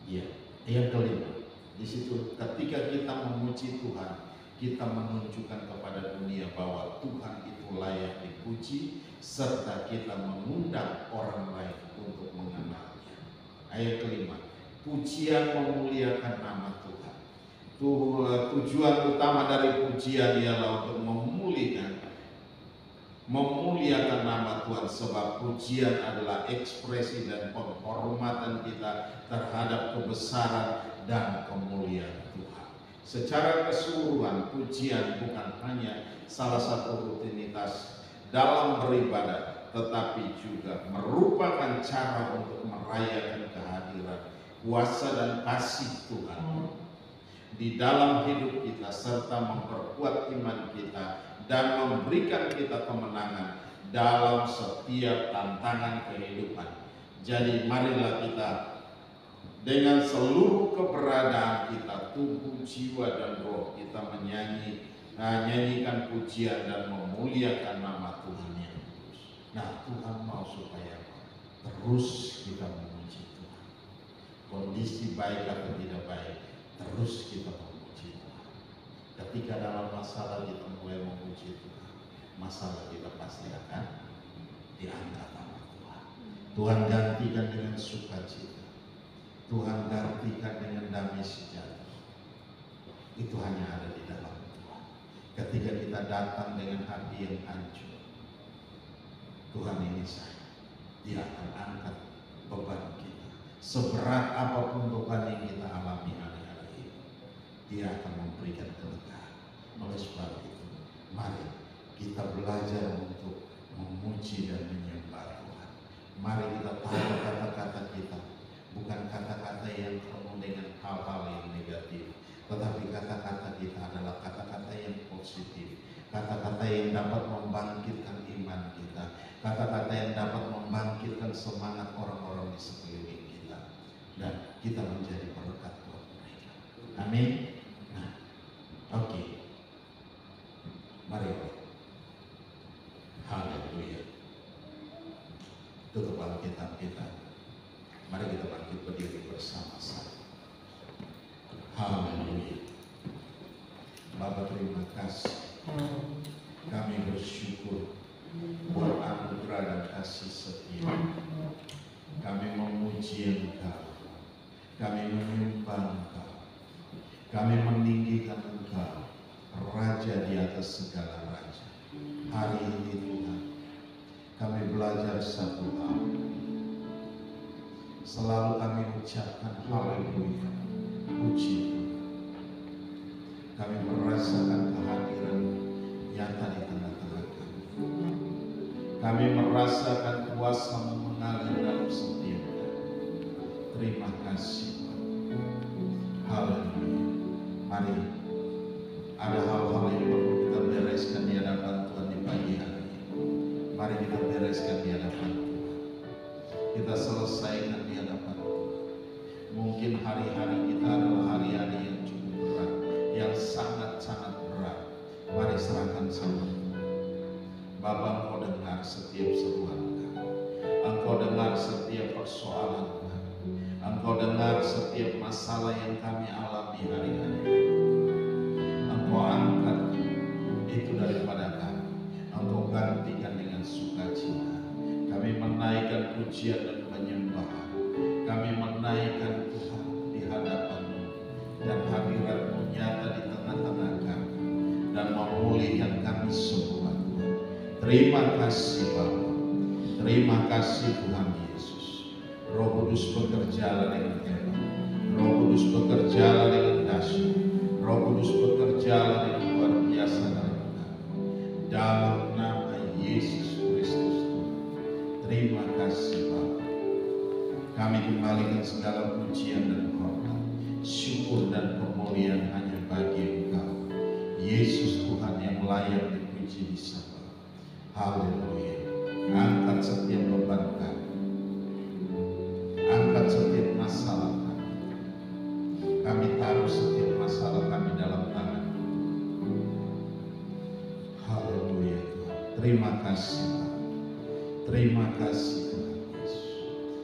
Ya, yang kelima, di situ ketika kita memuji Tuhan, kita menunjukkan kepada dunia bahwa Tuhan itu layak dipuji, serta kita mengundang orang lain untuk mengenalnya. Ayat kelima, pujian memuliakan nama Tuhan. Tujuan utama dari pujian ialah untuk memuliakan nama Tuhan, sebab pujian adalah ekspresi dan penghormatan kita terhadap kebesaran dan kemuliaan Tuhan. Secara keseluruhan, pujian bukan hanya salah satu rutinitas dalam beribadah, tetapi juga merupakan cara untuk merayakan kehadiran, kuasa dan kasih Tuhan di dalam hidup kita, serta memperkuat iman kita dan memberikan kita kemenangan dalam setiap tantangan kehidupan. Jadi marilah kita dengan seluruh keberadaan kita, tubuh, jiwa, dan roh kita menyanyikan pujian dan memuliakan nama Tuhan yang kudus. Nah, Tuhan mau supaya terus kita memuji Tuhan. Kondisi baik atau tidak baik, terus kita memuji Tuhan. Ketika dalam masalah kita mulai memuji Tuhan, masalah kita pasti akan diangkat sama Tuhan. Tuhan gantikan dengan sukacita. Tuhan gantikan dengan damai sejahtera. Itu hanya ada di dalam Tuhan. Ketika kita datang dengan hati yang hancur, Tuhan ini sayang, Dia akan angkat beban kita. Seberat apapun beban yang kita alami hari-hari ini, Dia akan memberikan kelegaan. Oleh sebab itu, mari kita belajar untuk memuji dan menyembah Tuhan. Mari kita tahu kata-kata kita bukan kata-kata yang penuh dengan hal-hal yang negatif, tetapi kata-kata kita adalah kata-kata yang positif, kata-kata yang dapat membangkitkan iman kita, kata-kata yang dapat membangkitkan semangat orang-orang di sekeliling kita, dan kita menjadi berkat buat mereka. Amin. Nah, oke. Mari. Haleluya. Tutup Alkitab kita. Mari kita bangkit berdiri bersama-sama. Haleluya. Bapa, terima kasih. Kami bersyukur buat anugerah dan kasih setia. Kami memuji Engkau. Kami menyembah Engkau. Kami meninggikan Engkau, Raja di atas segala raja. Hari ini Tuhan, kami belajar satu hal. Selalu kami ucapkan haleluya, puji Tuhan. Kami merasakan kehadiran nyata di tengah-tengah kami. Kami merasakan kuasa-Mu mengalir dalam setiap kami. Terima kasih Tuhan. Haleluya. Mari, ada hal-hal yang perlu kita bereskan di hadapan Tuhan di pagi hari ini. Mari kita bereskan di hadapan Tuhan. Kita selesaikan di hadapan Tuhan. Mungkin hari-hari kita adalah hari-hari yang cukup berat, yang sangat-sangat berat. Mari serahkan sama Tuhan. Bapa, Engkau dengar setiap seruan kami. Engkau dengar setiap persoalan kami. Engkau dengar setiap masalah yang kami alami hari-hari. Engkau angkat itu daripada kami. Engkau gantikan dengan sukacita. Kami menaikkan pujian dan penyembahan. Kami menaikkan Tuhan di hadapan-Mu, dan hadirat-Mu nyata di tengah-tengah kami, dan memulihkan kami semua Tuhan. Terima kasih Bapa. Terima kasih Tuhan Yesus. Roh Kudus bekerjalah dengan hebat. Roh Kudus bekerjalah dengan dahsyat. Roh Kudus bekerjalah dengan luar biasa dalam kami. Dalam nama Yesus Kristus Tuhan. Terima kasih Bapa. Kami kembalikan segala pujian dan hormat, syukur dan pemuliaan hanya bagi Engkau, Yesus Tuhan yang layak dipuji disembah. Haleluya. Angkat setiap beban kami. Angkat setiap masalah kami. Kami taruh setiap masalah kami dalam tangan. Haleluya Tuhan. Terima kasih. Terima kasih Tuhan Yesus.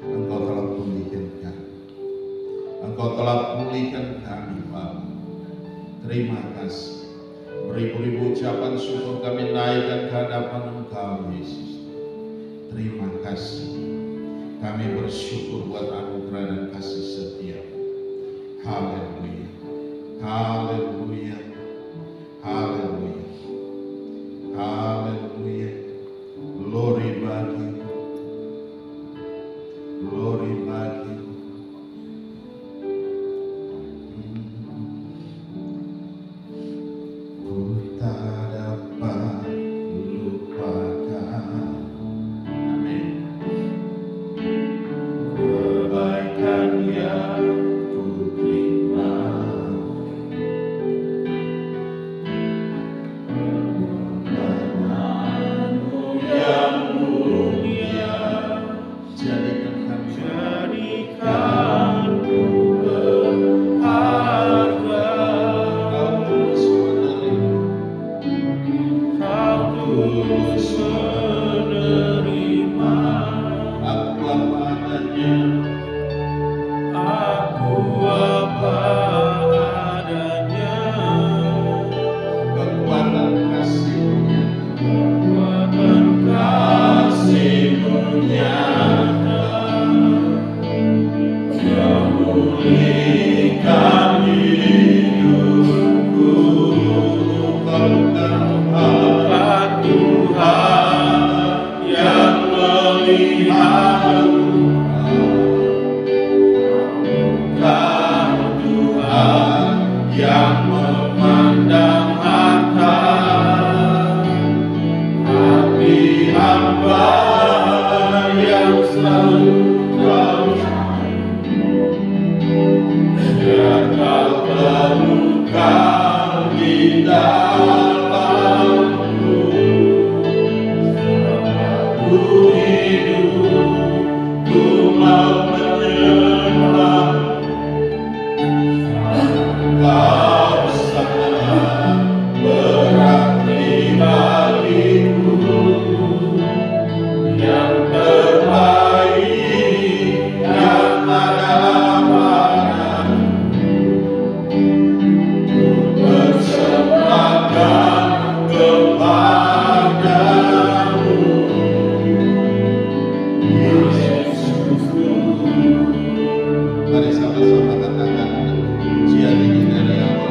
Engkau telah pulihkan kami. Engkau telah pulihkan kami Bapa. Terima kasih. Beribu-ribu ucapan syukur kami naikkan ke hadapan Engkau Yesus. Terima kasih. Kami bersyukur buat anugerah dan kasih setia. Haleluya. Haleluya. Haleluya. Haleluya. Glory bagi-Mu. Glory bagi-Mu. Ku tak dapat lupakan. Amin. Kebaikan yang ku terima Kau sangat berarti bagiku, yang terbaik yang ada padamu, persembahkan kepadamu, Yesusku. Mari sama-sama katakan pujian ini dari Allah.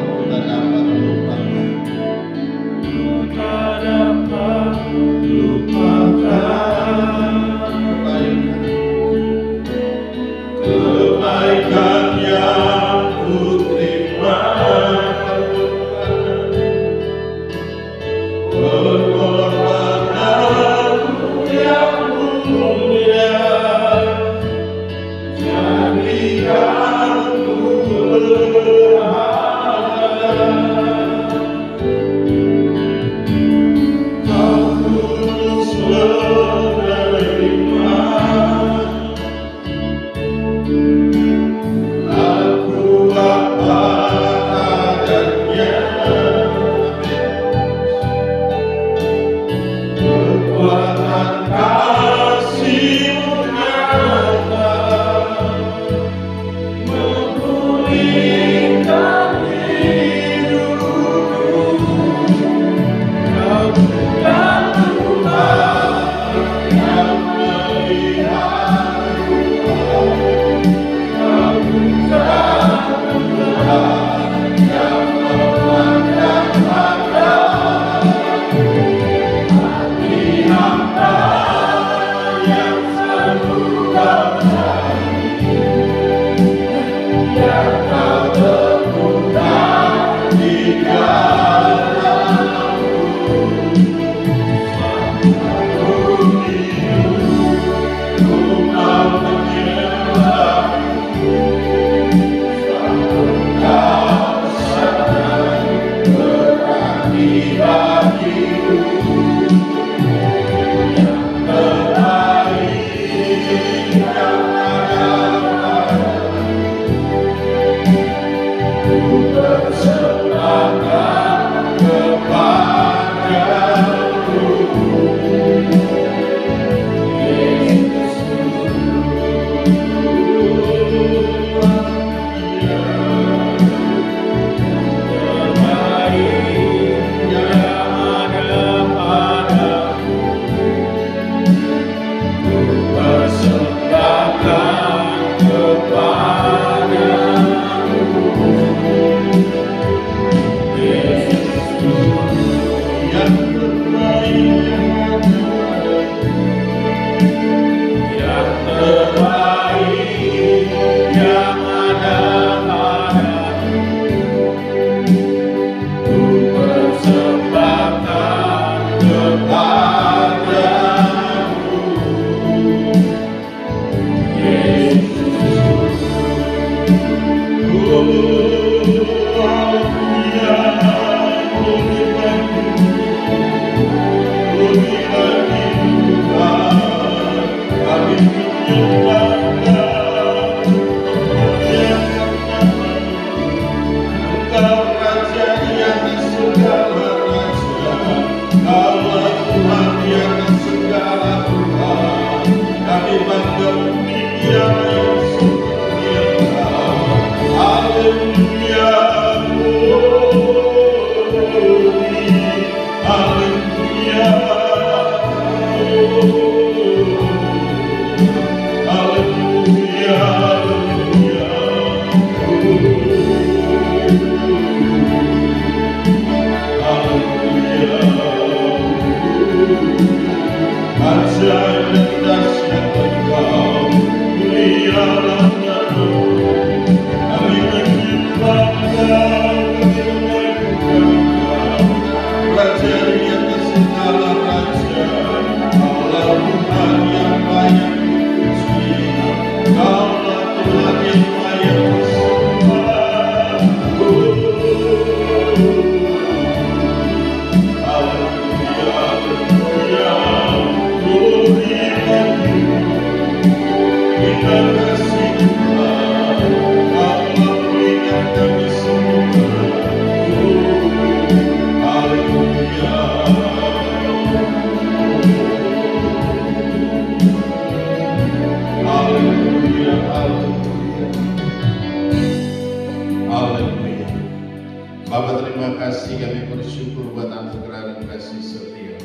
Bapa, terima kasih, kami bersyukur buat anugerah dan kasih setia.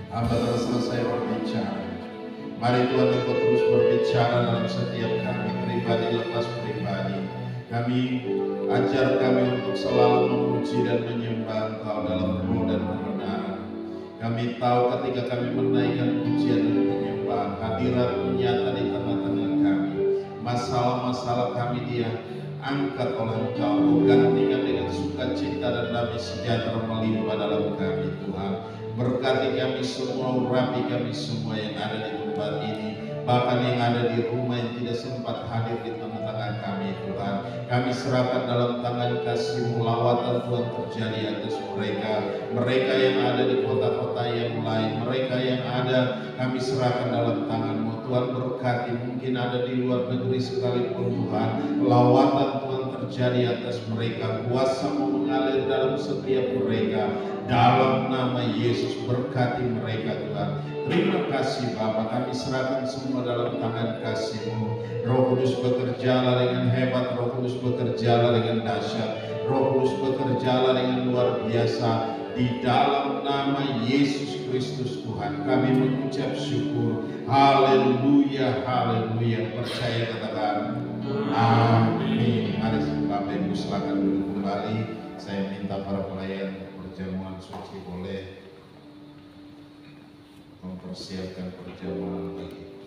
Hamba telah selesai berbicara. Mari Tuhan, Engkau terus berbicara dalam setiap kami, pribadi lepas pribadi. Kami ajar kami untuk selalu memuji dan menyembah Engkau dalam roh dan kebenaran. Kami tahu ketika kami menaikkan pujian dan penyembahan, hadirat nyata di tengah-tengah kami. Masalah-masalah kami dia angkat oleh Engkau, gantikan dengan sukacita dan damai sejahtera melimpah dalam kami Tuhan. Berkati kami semua, urapi kami semua yang ada di tempat ini, bahkan yang ada di rumah yang tidak sempat hadir di tengah-tengah kami Tuhan. Kami serahkan dalam tangan kasih-Mu, lawatan Tuhan terjadi atas mereka, mereka yang ada di kota-kota yang lain, mereka yang ada kami serahkan dalam tangan-Mu Tuhan. Berkati, mungkin ada di luar negeri sekalipun Tuhan, lawatan Tuhan terjadi atas mereka, kuasa-Mu mengalir dalam setiap mereka, dalam nama Yesus. Berkati mereka Tuhan. Terima kasih Bapa, kami serahkan semua dalam tangan kasih-Mu. Roh Kudus bekerjalah dengan hebat, Roh Kudus bekerjalah dengan dahsyat, Roh Kudus bekerjalah dengan luar biasa. Di dalam nama Yesus Kristus Tuhan kami mengucap syukur. Haleluya, haleluya. Percaya katakan amin. Mari Bapak Ibu silakan duduk kembali. Saya minta para pelayan perjamuan suci boleh mempersiapkan perjamuan lagi.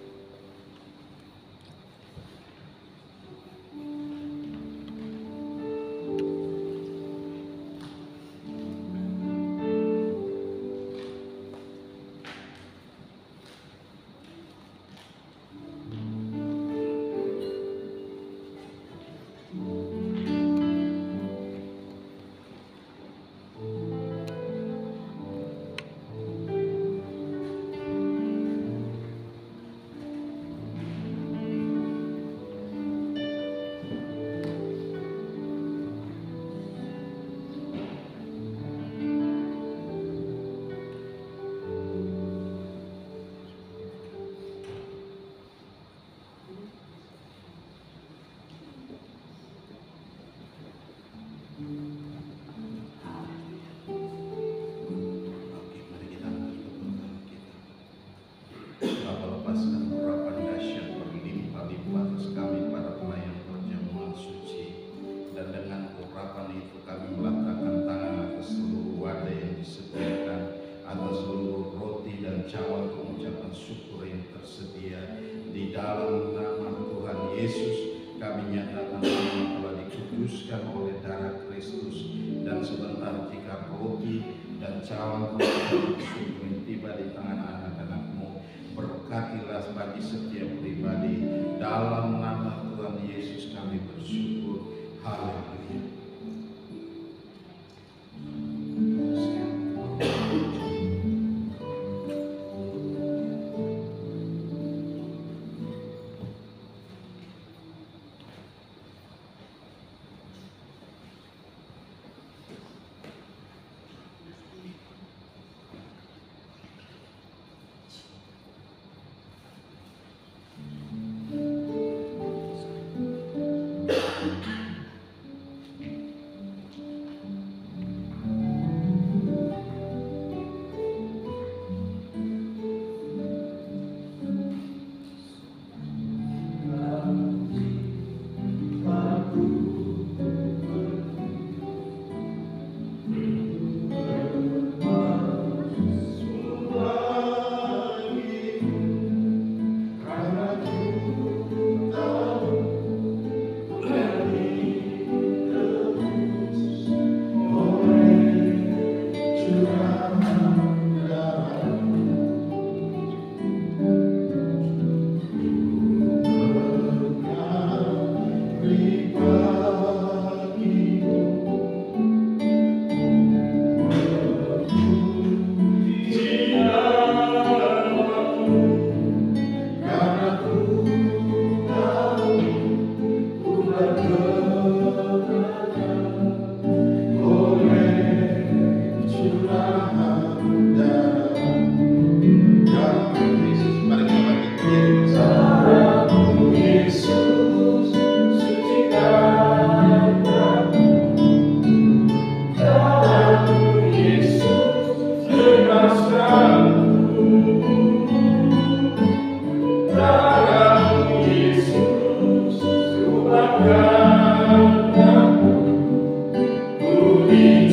Bagi setiap pribadi, dalam nama Tuhan Yesus kami bersyukur. Haleluya.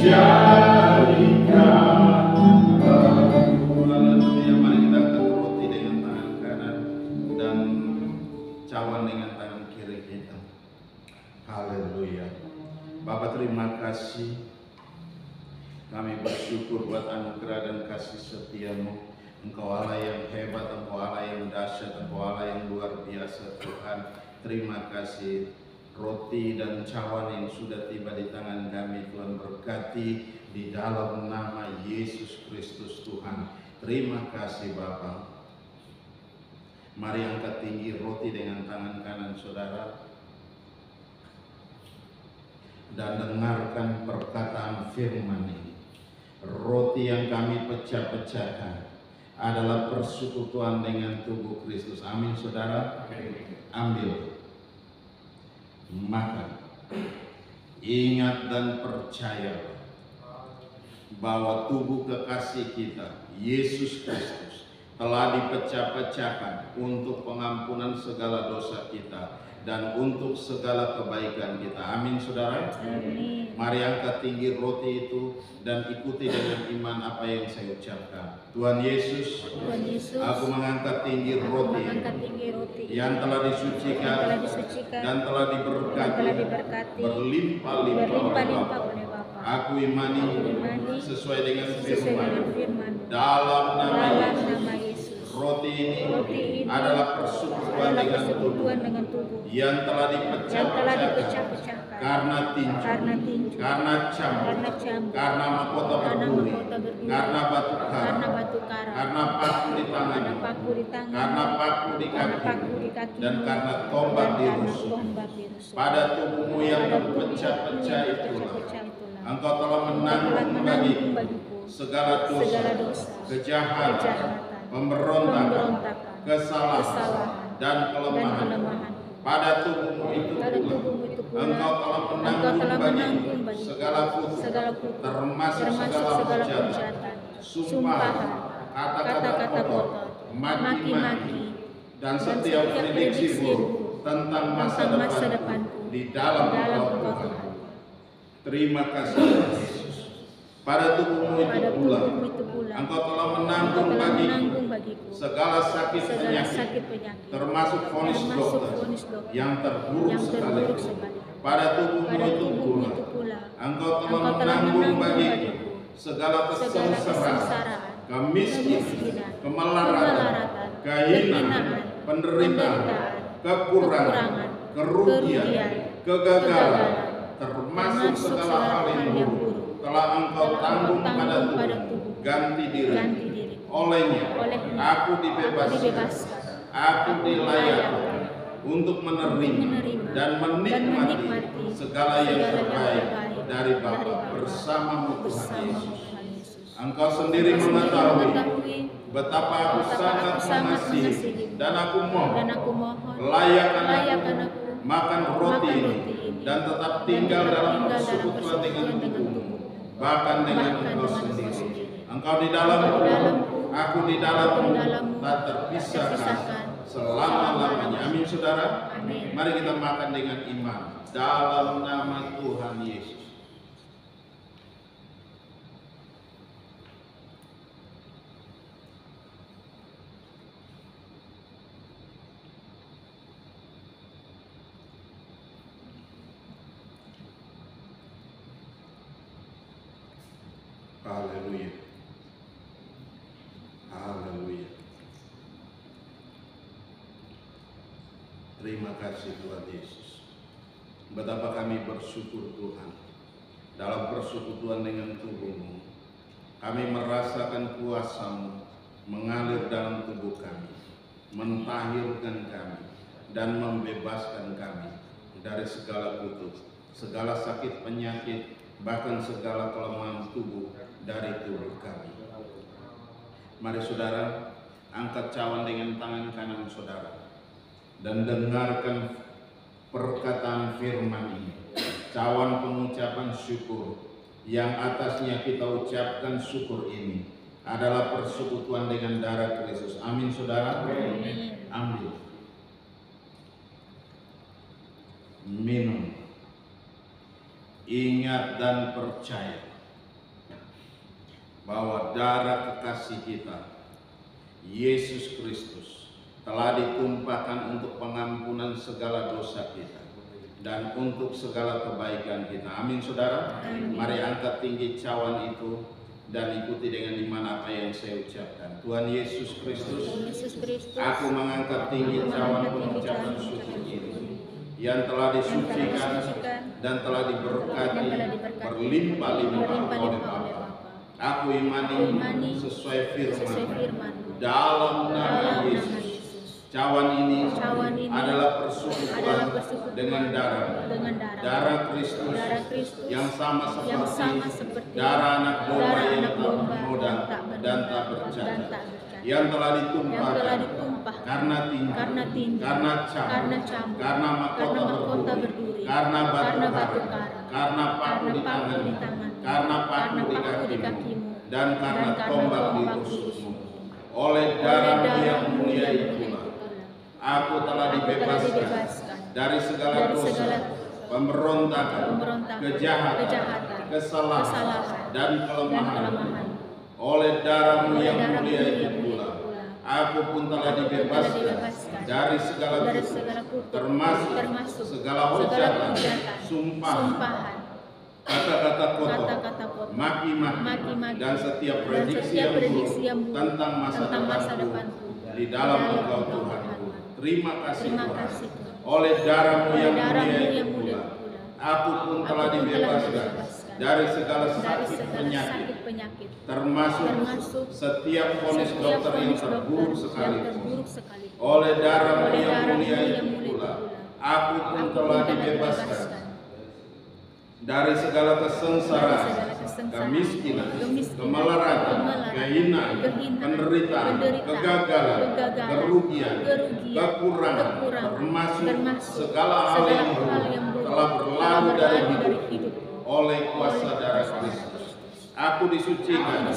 Haleluya. Mari kita angkat roti dengan tangan kanan dan cawan dengan tangan kiri kita. Haleluya. Bapa, terima kasih. Kami bersyukur buat anugerah dan kasih setia-Mu. Engkau Allah yang hebat, Engkau Allah yang dahsyat, Engkau Allah yang luar biasa Tuhan. Terima kasih. Roti dan cawan yang sudah tiba di tangan kami, Tuhan berkati di dalam nama Yesus Kristus Tuhan. Terima kasih Bapa. Mari angkat tinggi roti dengan tangan kanan saudara dan dengarkan perkataan firman ini. Roti yang kami pecah-pecahkan adalah persekutuan dengan tubuh Kristus. Amin saudara. Ambil, makan. Ingat dan percaya bahwa tubuh kekasih kita Yesus Kristus telah dipecah-pecahkan untuk pengampunan segala dosa kita dan untuk segala kebaikan kita. Amin saudara. Amin. Mari angkat tinggi roti itu dan ikuti dengan iman apa yang saya ucapkan. Tuhan Yesus, Tuhan Yesus, aku mengangkat tinggi roti mengangkat tinggi roti yang telah disucikan dan telah diberkati berlimpah-limpah oleh Bapa. Aku imani sesuai dengan firman dalam nama Yesus. Roti ini adalah persekutuan dengan tubuh yang telah dipecah-pecahkan karena tinju, karena cambuk, karena mahkota berduri, karena batu karang, karena paku di tangan, karena paku di kaki, dan karena tombak di rusuk. Pada tubuhmu yang terpecah-pecah itulah Engkau telah menanggung bagiku segala dosa, kejahatan, pemberontakan, kesalahan, dan kelemahan. Pada tubuhmu itu pula Engkau telah menanggung bagiku segala kutuk, termasuk segala hujatan, sumpahan, kata-kata kotor, maki-maki, dan setiap prediksi buruk tentang masa depanku di dalam Engkau Tuhan. Terima kasih Yesus. Pada tubuhmu itu pula Engkau telah menanggung bagiku segala sakit penyakit, termasuk vonis dokter yang terburuk sekalipun. Pada tubuhmu itu pula Engkau telah menanggung bagiku segala kesengsaraan, kemiskinan, kemelaratan, kehinaan, penderitaan, kekurangan, kerugian, kegagalan, termasuk segala hal yang buruk telah Engkau tanggung pada tubuh. Ganti diri. Olehnya aku dibebaskan, aku dilayakkan untuk menerima dan menikmati segala yang terbaik dari Bapa bersamamu Tuhan Yesus. Engkau sendiri mengetahui betapa aku sangat mengasihi, dan aku mohon layakkan aku makan roti ini dan tetap tinggal dalam persekutuan dengan tubuhmu, bahkan dengan Engkau sendiri. Engkau di dalamku, aku di dalammu, tak terpisahkan selama-lamanya. Amin saudara. Mari kita makan dengan iman dalam nama Tuhan Yesus. Haleluya. Haleluya. Terima kasih Tuhan Yesus. Betapa kami bersyukur Tuhan. Dalam persekutuan dengan tubuh-Mu, kami merasakan kuasa-Mu mengalir dalam tubuh kami, mentahirkan kami, dan membebaskan kami dari segala kutuk, segala sakit penyakit, bahkan segala kelemahan tubuh dari tubuh kami. Mari saudara, angkat cawan dengan tangan kanan saudara dan dengarkan perkataan firman ini. Cawan pengucapan syukur yang atasnya kita ucapkan syukur ini adalah persekutuan dengan darah Kristus. Amin saudara. Ambil, minum. Ingat dan percaya bahwa darah kekasih kita, Yesus Kristus, telah ditumpahkan untuk pengampunan segala dosa kita dan untuk segala kebaikan kita. Amin, saudara. Mari angkat tinggi cawan itu dan ikuti dengan iman apa yang saya ucapkan. Tuhan Yesus Kristus, aku mengangkat tinggi cawan pengucapan suci ini yang telah disucikan dan telah diberkati berlimpah-limpah oleh Bapa. Aku imani sesuai firman dalam nama Yesus. Cawan ini adalah persekutuan dengan darah Kristus yang sama seperti darah anak domba yang tak bernoda dan tak bercacat, yang telah ditumpahkan karena tinju, karena cambuk, karena mahkota berduri, karena batu karang, karena paku di tanganmu, karena paku di kakimu, dan karena tombak di rusukmu. Oleh darah yang mulia itulah aku telah dibebaskan dari segala dosa, pemberontakan, kejahatan, kesalahan, dan kelemahan. Oleh darahmu yang mulia itulah aku pun telah dibebaskan dari segala kutuk, termasuk segala hujatan, sumpahan, kata-kata kotor, maki-maki, dan setiap prediksi yang buruk tentang masa depanku di dalam Engkau Tuhanku. Terima kasih Tuhan. Oleh darahmu yang mulia pula, aku pun telah dibebaskan dari segala sakit penyakit, termasuk setiap vonis dokter yang terburuk sekalipun. Oleh darahmu yang mulia pula, aku pun telah dibebaskan dari segala kesengsaraan, kemiskinan, kemalaran, kehinaan, penderitaan, kegagalan, kerugian, kekurangan, termasuk segala hal yang buruk telah berlalu dari hidup oleh kuasa darah Kristus. Aku disucikan,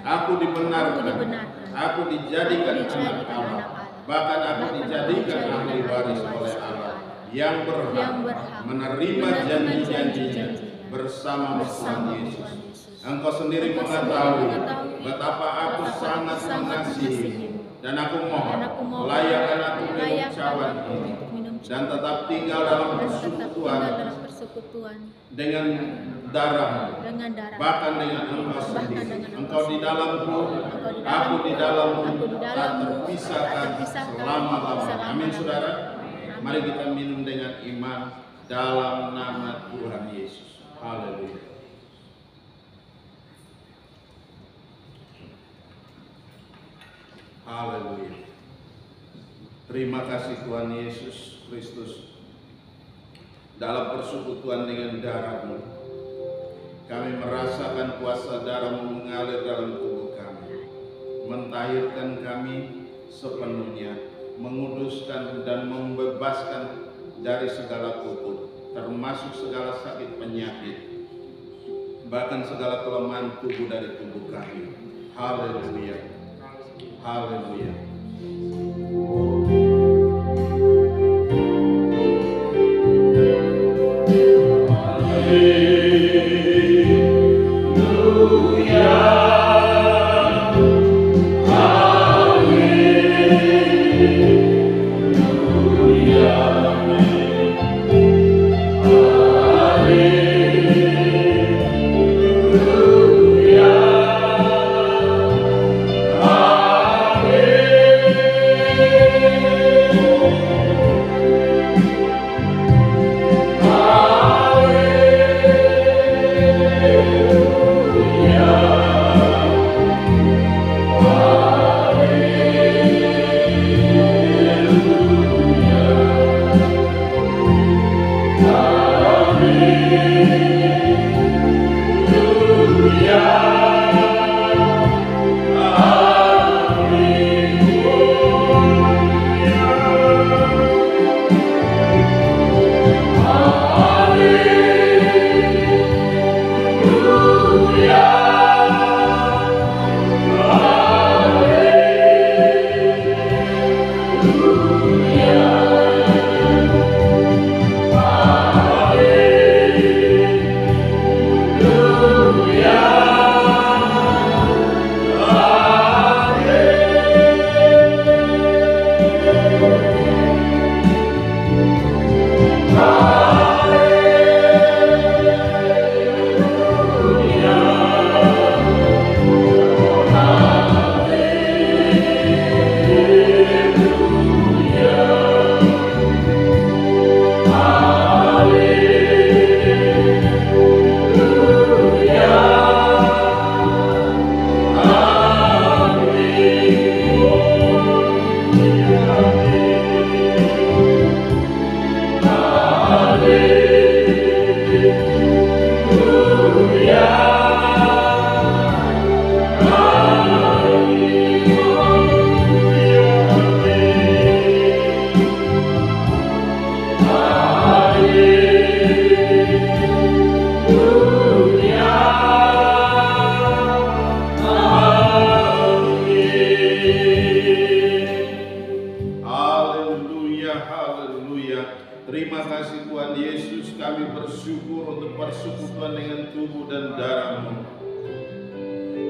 aku dibenarkan, aku dijadikan anak Allah, bahkan aku dijadikan ahli waris oleh Allah yang berhak menerima janji-janjinya bersama Tuhan Yesus. Engkau sendiri mengetahui betapa aku sangat mengasihimu, dan aku mohon layakkan aku minum cawan ini dan tetap tinggal dalam persekutuan dengan darahmu, bahkan dengan Engkau sendiri. Engkau di dalamku, aku di dalammu, tak terpisahkan selama-lamanya. Amin, saudara. Mari kita minum dengan iman dalam nama Tuhan Yesus. Haleluya. Haleluya. Terima kasih Tuhan Yesus Kristus. Dalam persekutuan dengan darah-Mu, kami merasakan kuasa darah-Mu mengalir dalam tubuh kami, mentahirkan kami sepenuhnya, menguduskan dan membebaskan dari segala kutuk, termasuk segala sakit penyakit, bahkan segala kelemahan tubuh dari tubuh kami. Haleluya. Haleluya. Hallelujah.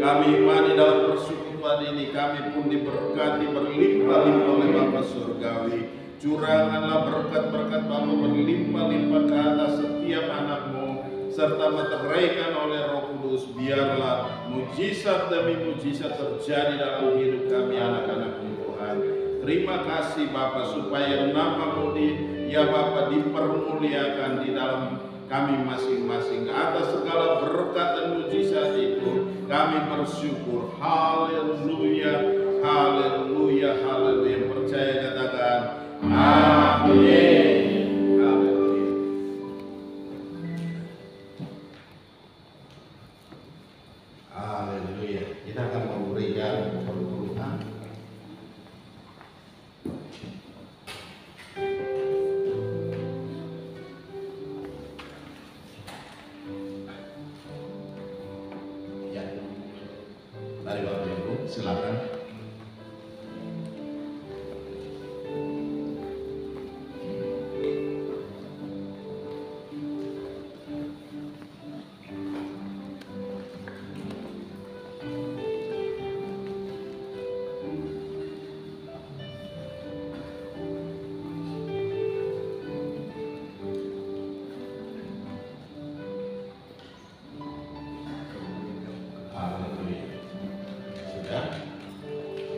Kami imani dalam persekutuan ini, kami pun diberkati berlimpah-limpah oleh Bapa Surgawi. Curahkanlah berkat-berkat Bapa berlimpah-limpah ke atas setiap anak-Mu, serta meteraikan oleh Roh Kudus. Biarlah mujizat demi mujizat terjadi dalam hidup kami anak-anak-Mu Tuhan. Terima kasih Bapa, supaya nama-Mu ya Bapa dipermuliakan di dalam kami masing-masing. Atas segala berkat dan mujizat itu kami bersyukur. Haleluya, haleluya, haleluya. Percaya katakan amin. Haleluya. Haleluya. Kita akan memberikan perpuluhan. Mari Bapak Ibu, silakan.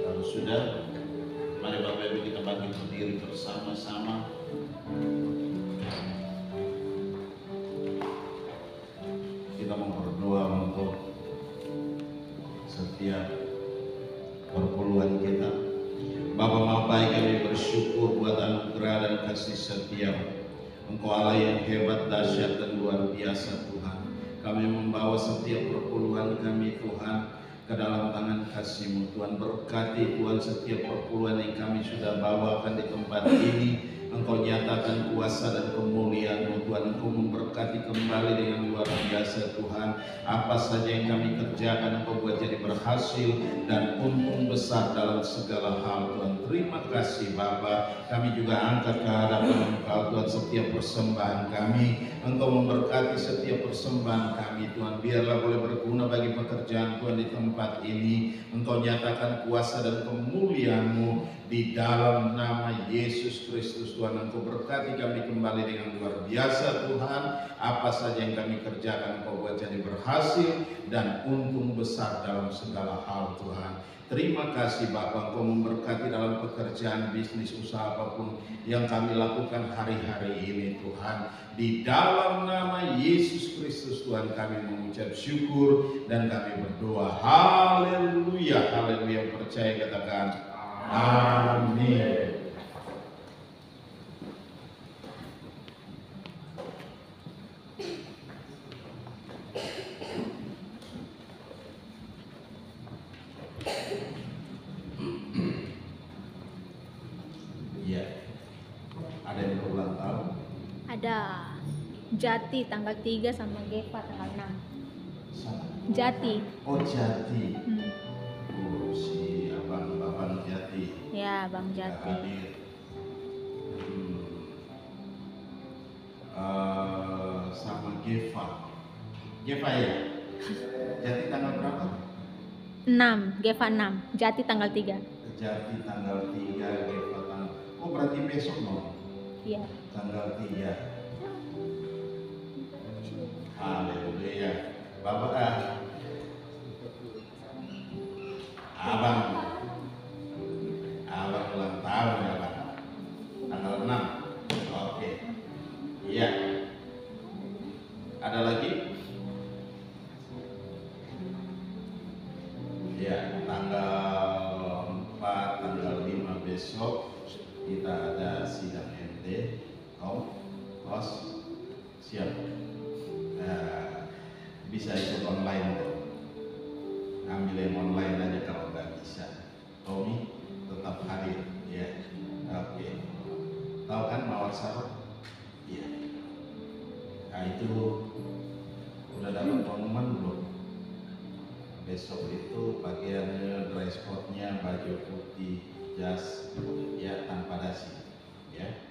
Kalau sudah, mari Bapak Ibu kita bangkit berdiri bersama-sama. Kita mau berdoa untuk setiap perpuluhan kita. Bapa Maha Baik, kami bersyukur buat anugerah dan kasih setia Engkau Allah yang hebat, dahsyat dan luar biasa Tuhan. Kami membawa setiap perpuluhan kami Tuhan ke dalam tangan kasih-Mu Tuhan. Berkati Tuhan setiap perpuluhan yang kami sudah bawakan di tempat ini. Engkau nyatakan kuasa dan kemuliaan-Mu Tuhan. Engkau memberkati kembali dengan luar biasa Tuhan. Apa saja yang kami kerjakan Engkau buat jadi berhasil dan untung besar dalam segala hal Tuhan. Terima kasih Bapa. Kami juga angkat ke hadapan Engkau Tuhan setiap persembahan kami. Engkau memberkati setiap persembahan kami Tuhan. Biarlah boleh berguna bagi pekerjaan Tuhan di tempat ini. Engkau nyatakan kuasa dan kemuliaan-Mu di dalam nama Yesus Kristus Tuhan. Engkau berkati kami kembali dengan luar biasa Tuhan. Apa saja yang kami kerjakan Engkau buat jadi berhasil dan untung besar dalam segala hal Tuhan. Terima kasih Bapa, Engkau memberkati dalam pekerjaan, bisnis, usaha apapun yang kami lakukan hari-hari ini Tuhan. Di dalam nama Yesus Kristus Tuhan kami mengucap syukur dan kami berdoa. Haleluya, haleluya. Percaya katakan amin. Iya. Ada yang berulang tahun? Ada Jati tanggal 3 sama Geva tanggal 6. Sama. Jati. Oh Jati. Hmm. Oh si abang Jati. Ya, Bang Jati. Hadir. Sama Geva. Geva ya? Jati tanggal berapa? 6, Geva 6, Jati tanggal 3. Jati tanggal 3, Geva tanggal. Oh berarti besok dong? Iya. Tanggal 3. Haleluya. Bapak abang ulang tahun ya Pak. Tanggal 6. Oke. Iya. Ada lagi? Ya, tanggal 4, tanggal 5 besok kita ada sidang MT. Kos siap. Bisa ikut online dong. Ambil yang online aja kalau nggak bisa. Tommy tetap hadir ya. Oke. Tahu kan Mawar Sahabat? Iya. Nah itu udah dapat pengumuman belum? Besok itu pakaiannya, dress code-nya baju putih, jas ya tanpa dasi ya.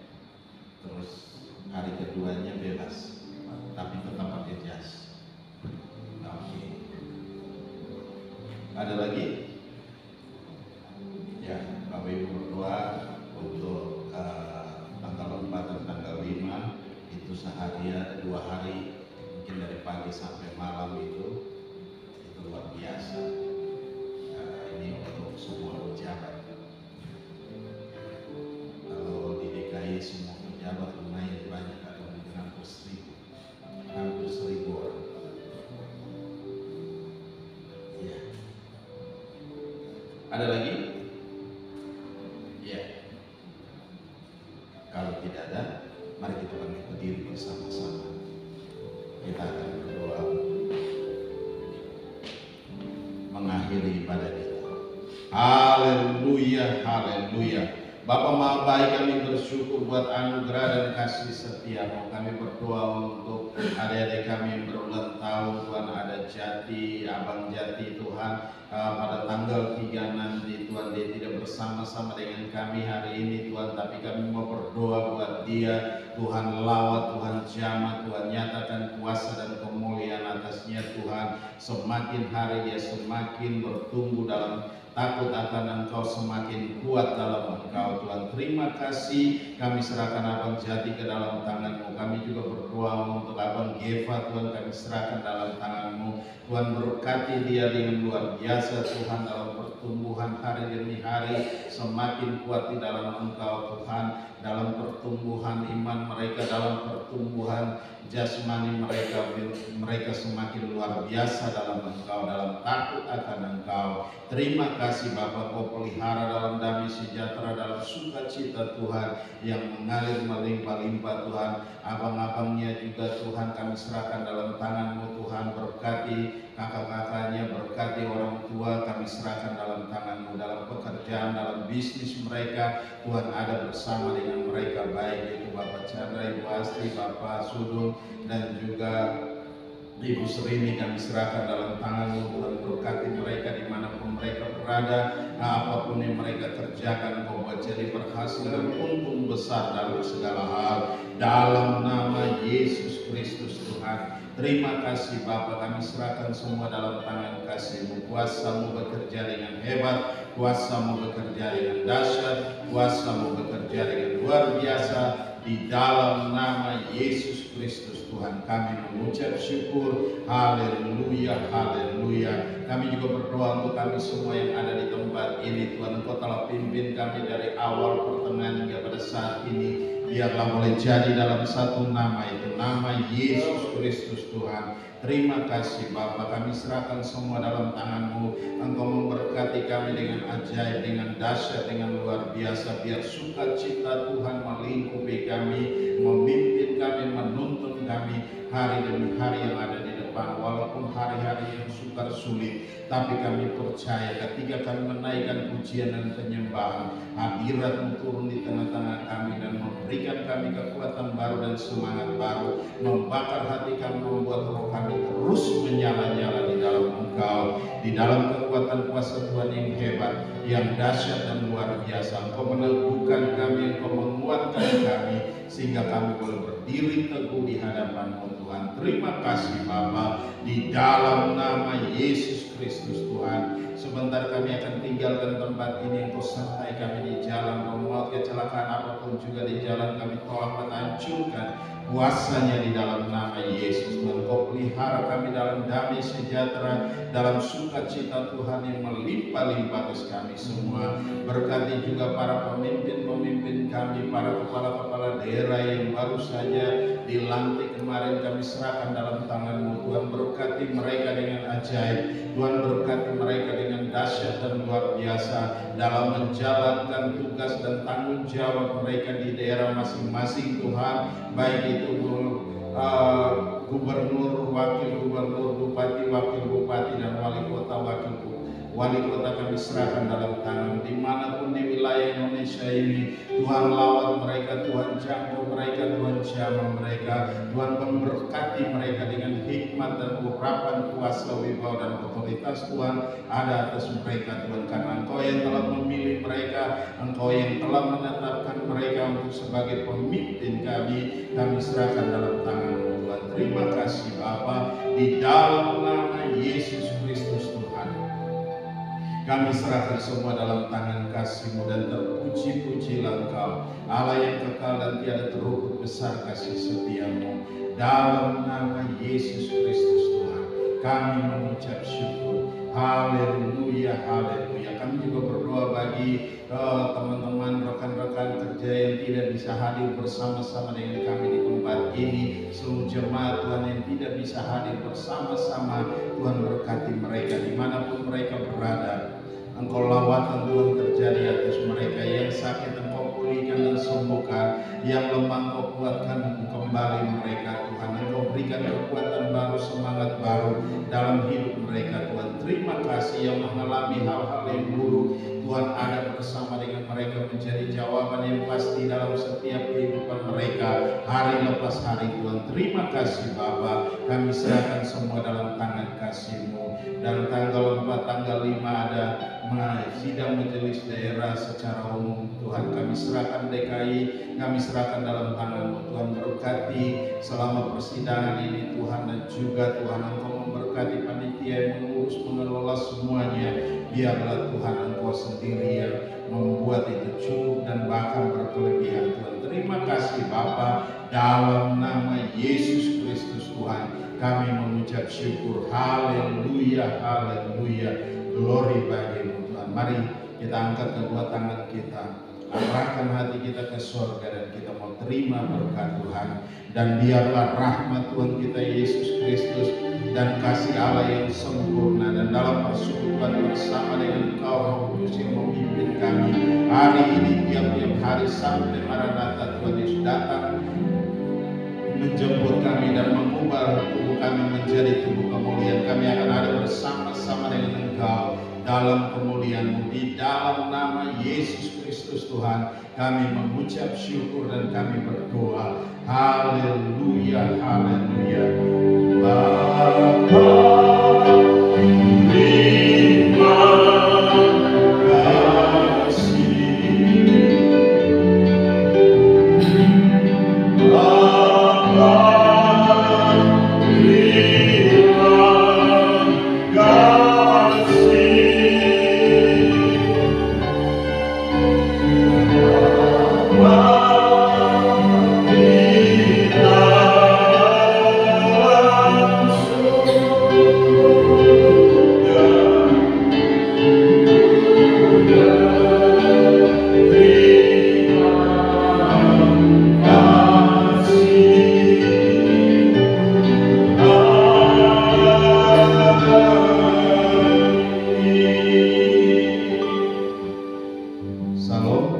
Terus hari keduanya bebas tapi tetap pakai jas. Oke. Ada lagi? Ya, Bapak Ibu berdoa untuk tanggal 4 dan tanggal 5 itu seharian 2 hari, mungkin dari pagi sampai malam itu luar biasa. Ini untuk semua pejabat. Kalau di DKI semua pejabat lumayan banyak, ada mungkin hampir 1.000 orang. Ya. Ada lagi? Ya. Kalau tidak ada, mari kita bangkit berdiri bersama-sama. Kita akan berdoa mengakhiri ibadah kita. Haleluya, haleluya. Bapa Maha Baik, kami bersyukur buat anugerah dan kasih setia-Mu. Kami berdoa untuk adik-adik kami yang berulang tahun, Tuhan, ada Jati, Abang Jati, Tuhan, pada tanggal 3 nanti, Tuhan, dia tidak bersama-sama dengan kami hari ini, Tuhan, tapi kami mau berdoa buat dia, Tuhan, lawat, Tuhan, jamah, Tuhan, nyatakan kuasa dan kemuliaan atasnya, Tuhan. Semakin hari dia semakin bertumbuh dalam takut akan Engkau, semakin kuat dalam Engkau, Tuhan. Terima kasih, kami serahkan Abang Jati ke dalam tangan-Mu. Kami juga berdoa untuk Abang Geva, Tuhan, kami serahkan dalam tangan-Mu. Tuhan, berkati dia dengan luar biasa, Tuhan, dalam pertumbuhan hari demi hari, semakin kuat di dalam Engkau, Tuhan, dalam pertumbuhan iman mereka, dalam pertumbuhan jasmani mereka semakin luar biasa dalam Engkau, dalam takut akan Engkau. Terima kasih Bapa, Kau pelihara dalam damai sejahtera, dalam sukacita, Tuhan, yang mengalir melimpah-limpah, Tuhan. Abang-abangnya juga, Tuhan, kami serahkan dalam tangan-Mu, Tuhan. Berkati kakak-kakaknya, berkati orang tua, kami serahkan dalam tangan-Mu, dalam pekerjaan, dalam bisnis mereka, Tuhan, ada bersama dengan mereka, baik itu Bapak Chandra, Ibu Astri, Bapak Sudung, dan juga Ibu Serini, kami serahkan dalam tangan-Mu, Tuhan. Berkati mereka dimanapun mereka berada, apapun yang mereka kerjakan, Kau buat jadi berhasil dan untung besar dalam segala hal, dalam nama Yesus Kristus, Tuhan. Terima kasih Bapa, kami serahkan semua dalam tangan kasih-Mu. Kuasa-Mu bekerja dengan hebat, kuasa-Mu bekerja dengan dahsyat, kuasa-Mu bekerja dengan luar biasa, di dalam nama Yesus Kristus, Tuhan. Kami mengucap syukur. Haleluya, haleluya. Kami juga berdoa untuk kami semua yang ada di tempat ini, Tuhan. Engkau telah pimpin kami dari awal, pertengahan, hingga pada saat ini. Biarlah boleh jadi dalam satu nama, itu nama Yesus Kristus, Tuhan. Terima kasih Bapa, kami serahkan semua dalam tangan-Mu. Engkau memberkati kami dengan ajaib, dengan dahsyat, dengan luar biasa. Biar sukacita Tuhan melingkupi kami, memimpin kami, menuntun kami hari demi hari yang ada di depan. Walaupun hari-hari yang sukar sulit, tapi kami percaya ketika kami menaikkan pujian dan penyembahan, hadirat-Mu turun di tengah-tengah kami dan memberikan kami kekuatan baru dan semangat baru, membakar hati kami, membuat roh kami terus menyala-nyala di dalam Engkau, di dalam kekuatan kuasa Tuhan yang hebat, yang dahsyat dan luar biasa. Engkau meneguhkan kami, Engkau menguatkan kami, sehingga kami boleh berdiri teguh di hadapan-Mu, Tuhan. Terima kasih Bapa, di dalam nama Yesus Kristus, Tuhan. Sebentar kami akan tinggalkan tempat ini, Engkau sertai kami di jalan, maut, kecelakaan apapun juga di jalan kami tolak dan hancurkan kuasanya di dalam nama Yesus. Tuhan, Kau pelihara kami dalam damai sejahtera, dalam sukacita, Tuhan, yang melimpah-limpah atas kami semua. Berkati juga para pemimpin-pemimpin kami, para kepala-kepala daerah yang baru saja dilantik kemarin, kami serahkan dalam tangan-Mu, Tuhan. Berkati mereka dengan ajaib, Tuhan. Berkati mereka dengan dahsyat dan luar biasa dalam menjalankan tugas dan tanggung jawab mereka di daerah masing-masing, Tuhan. Baik itu gubernur, wakil gubernur, bupati, wakil bupati, dan wali kota, wali kota kami serahkan dalam tangan. Dimanapun di wilayah Indonesia ini, Tuhan, lawat mereka, Tuhan, jangkau mereka, Tuhan, jamah mereka, Tuhan. Memberkati mereka dengan hikmat dan urapan kuasa, wibawa, dan otoritas, Tuhan, ada atas mereka, Tuhan. Karena Engkau yang telah memilih mereka, Engkau yang telah menetapkan mereka untuk sebagai pemimpin kami serahkan dalam tangan-Mu, Tuhan. Terima kasih Bapa, di dalam nama Yesus Kristus, Tuhan. Kami serahkan semua dalam tangan kasih-Mu, dan terpuji-pujilah Engkau, Allah yang kekal dan tiada terukur besar kasih setia-Mu. Dalam nama Yesus Kristus Tuhan, kami mengucap syukur. Haleluya, haleluya. Kami juga berdoa bagi teman-teman, rekan-rekan kerja yang tidak bisa hadir bersama-sama dengan kami di tempat ini. Seluruh jemaat Tuhan yang tidak bisa hadir bersama-sama, Tuhan berkati mereka dimanapun mereka berada. Engkau lawatan Tuhan terjadi atas mereka. Yang sakit Engkau pulihkan dan sembuhkan, yang lemah Engkau kuatkan kembali mereka Tuhan. Engkau berikan kekuatan baru, semangat baru dalam hidup mereka Tuhan. Terima kasih yang mengalami hal-hal yang buruk, Tuhan ada bersama dengan mereka, menjadi jawaban yang pasti dalam setiap kehidupan mereka hari lepas hari Tuhan. Terima kasih Bapa, kami serahkan semua dalam tangan kasih-Mu. Dan tanggal 4, tanggal 5 ada sidang majelis daerah secara umum Tuhan. Kami serahkan DKI, kami serahkan dalam tangan-Mu Tuhan. Berkati selama persidangan ini Tuhan, dan juga Tuhan Engkau memberkati panitia yang mengurus mengelola semuanya. Biarlah Tuhan Engkau sendiri yang membuat itu cukup dan bahkan berkelebihan Tuhan. Terima kasih Bapa, dalam nama Yesus Kristus Tuhan kami mengucap syukur. Haleluya, haleluya. Glory bagi-Mu Tuhan. Mari kita angkat kedua tangan kita, arahkan hati kita ke surga, dan kita mau terima berkat Tuhan. Dan biarlah rahmat Tuhan kita Yesus Kristus dan kasih Allah yang sempurna, dan dalam persekutuan bersama dengan Engkau Roh Kudus yang memimpin kami hari ini, tiap-tiap hari sampai Maranatha Tuhan Yesus datang menjemput kami dan mengubah tubuh kami menjadi tubuh kemuliaan. Kami akan ada bersama-sama dengan Engkau dalam kemuliaan-Mu. Di dalam nama Yesus Kristus Tuhan kami mengucap syukur dan kami berdoa. Haleluya, haleluya. Bapa, terima kasih. Salam.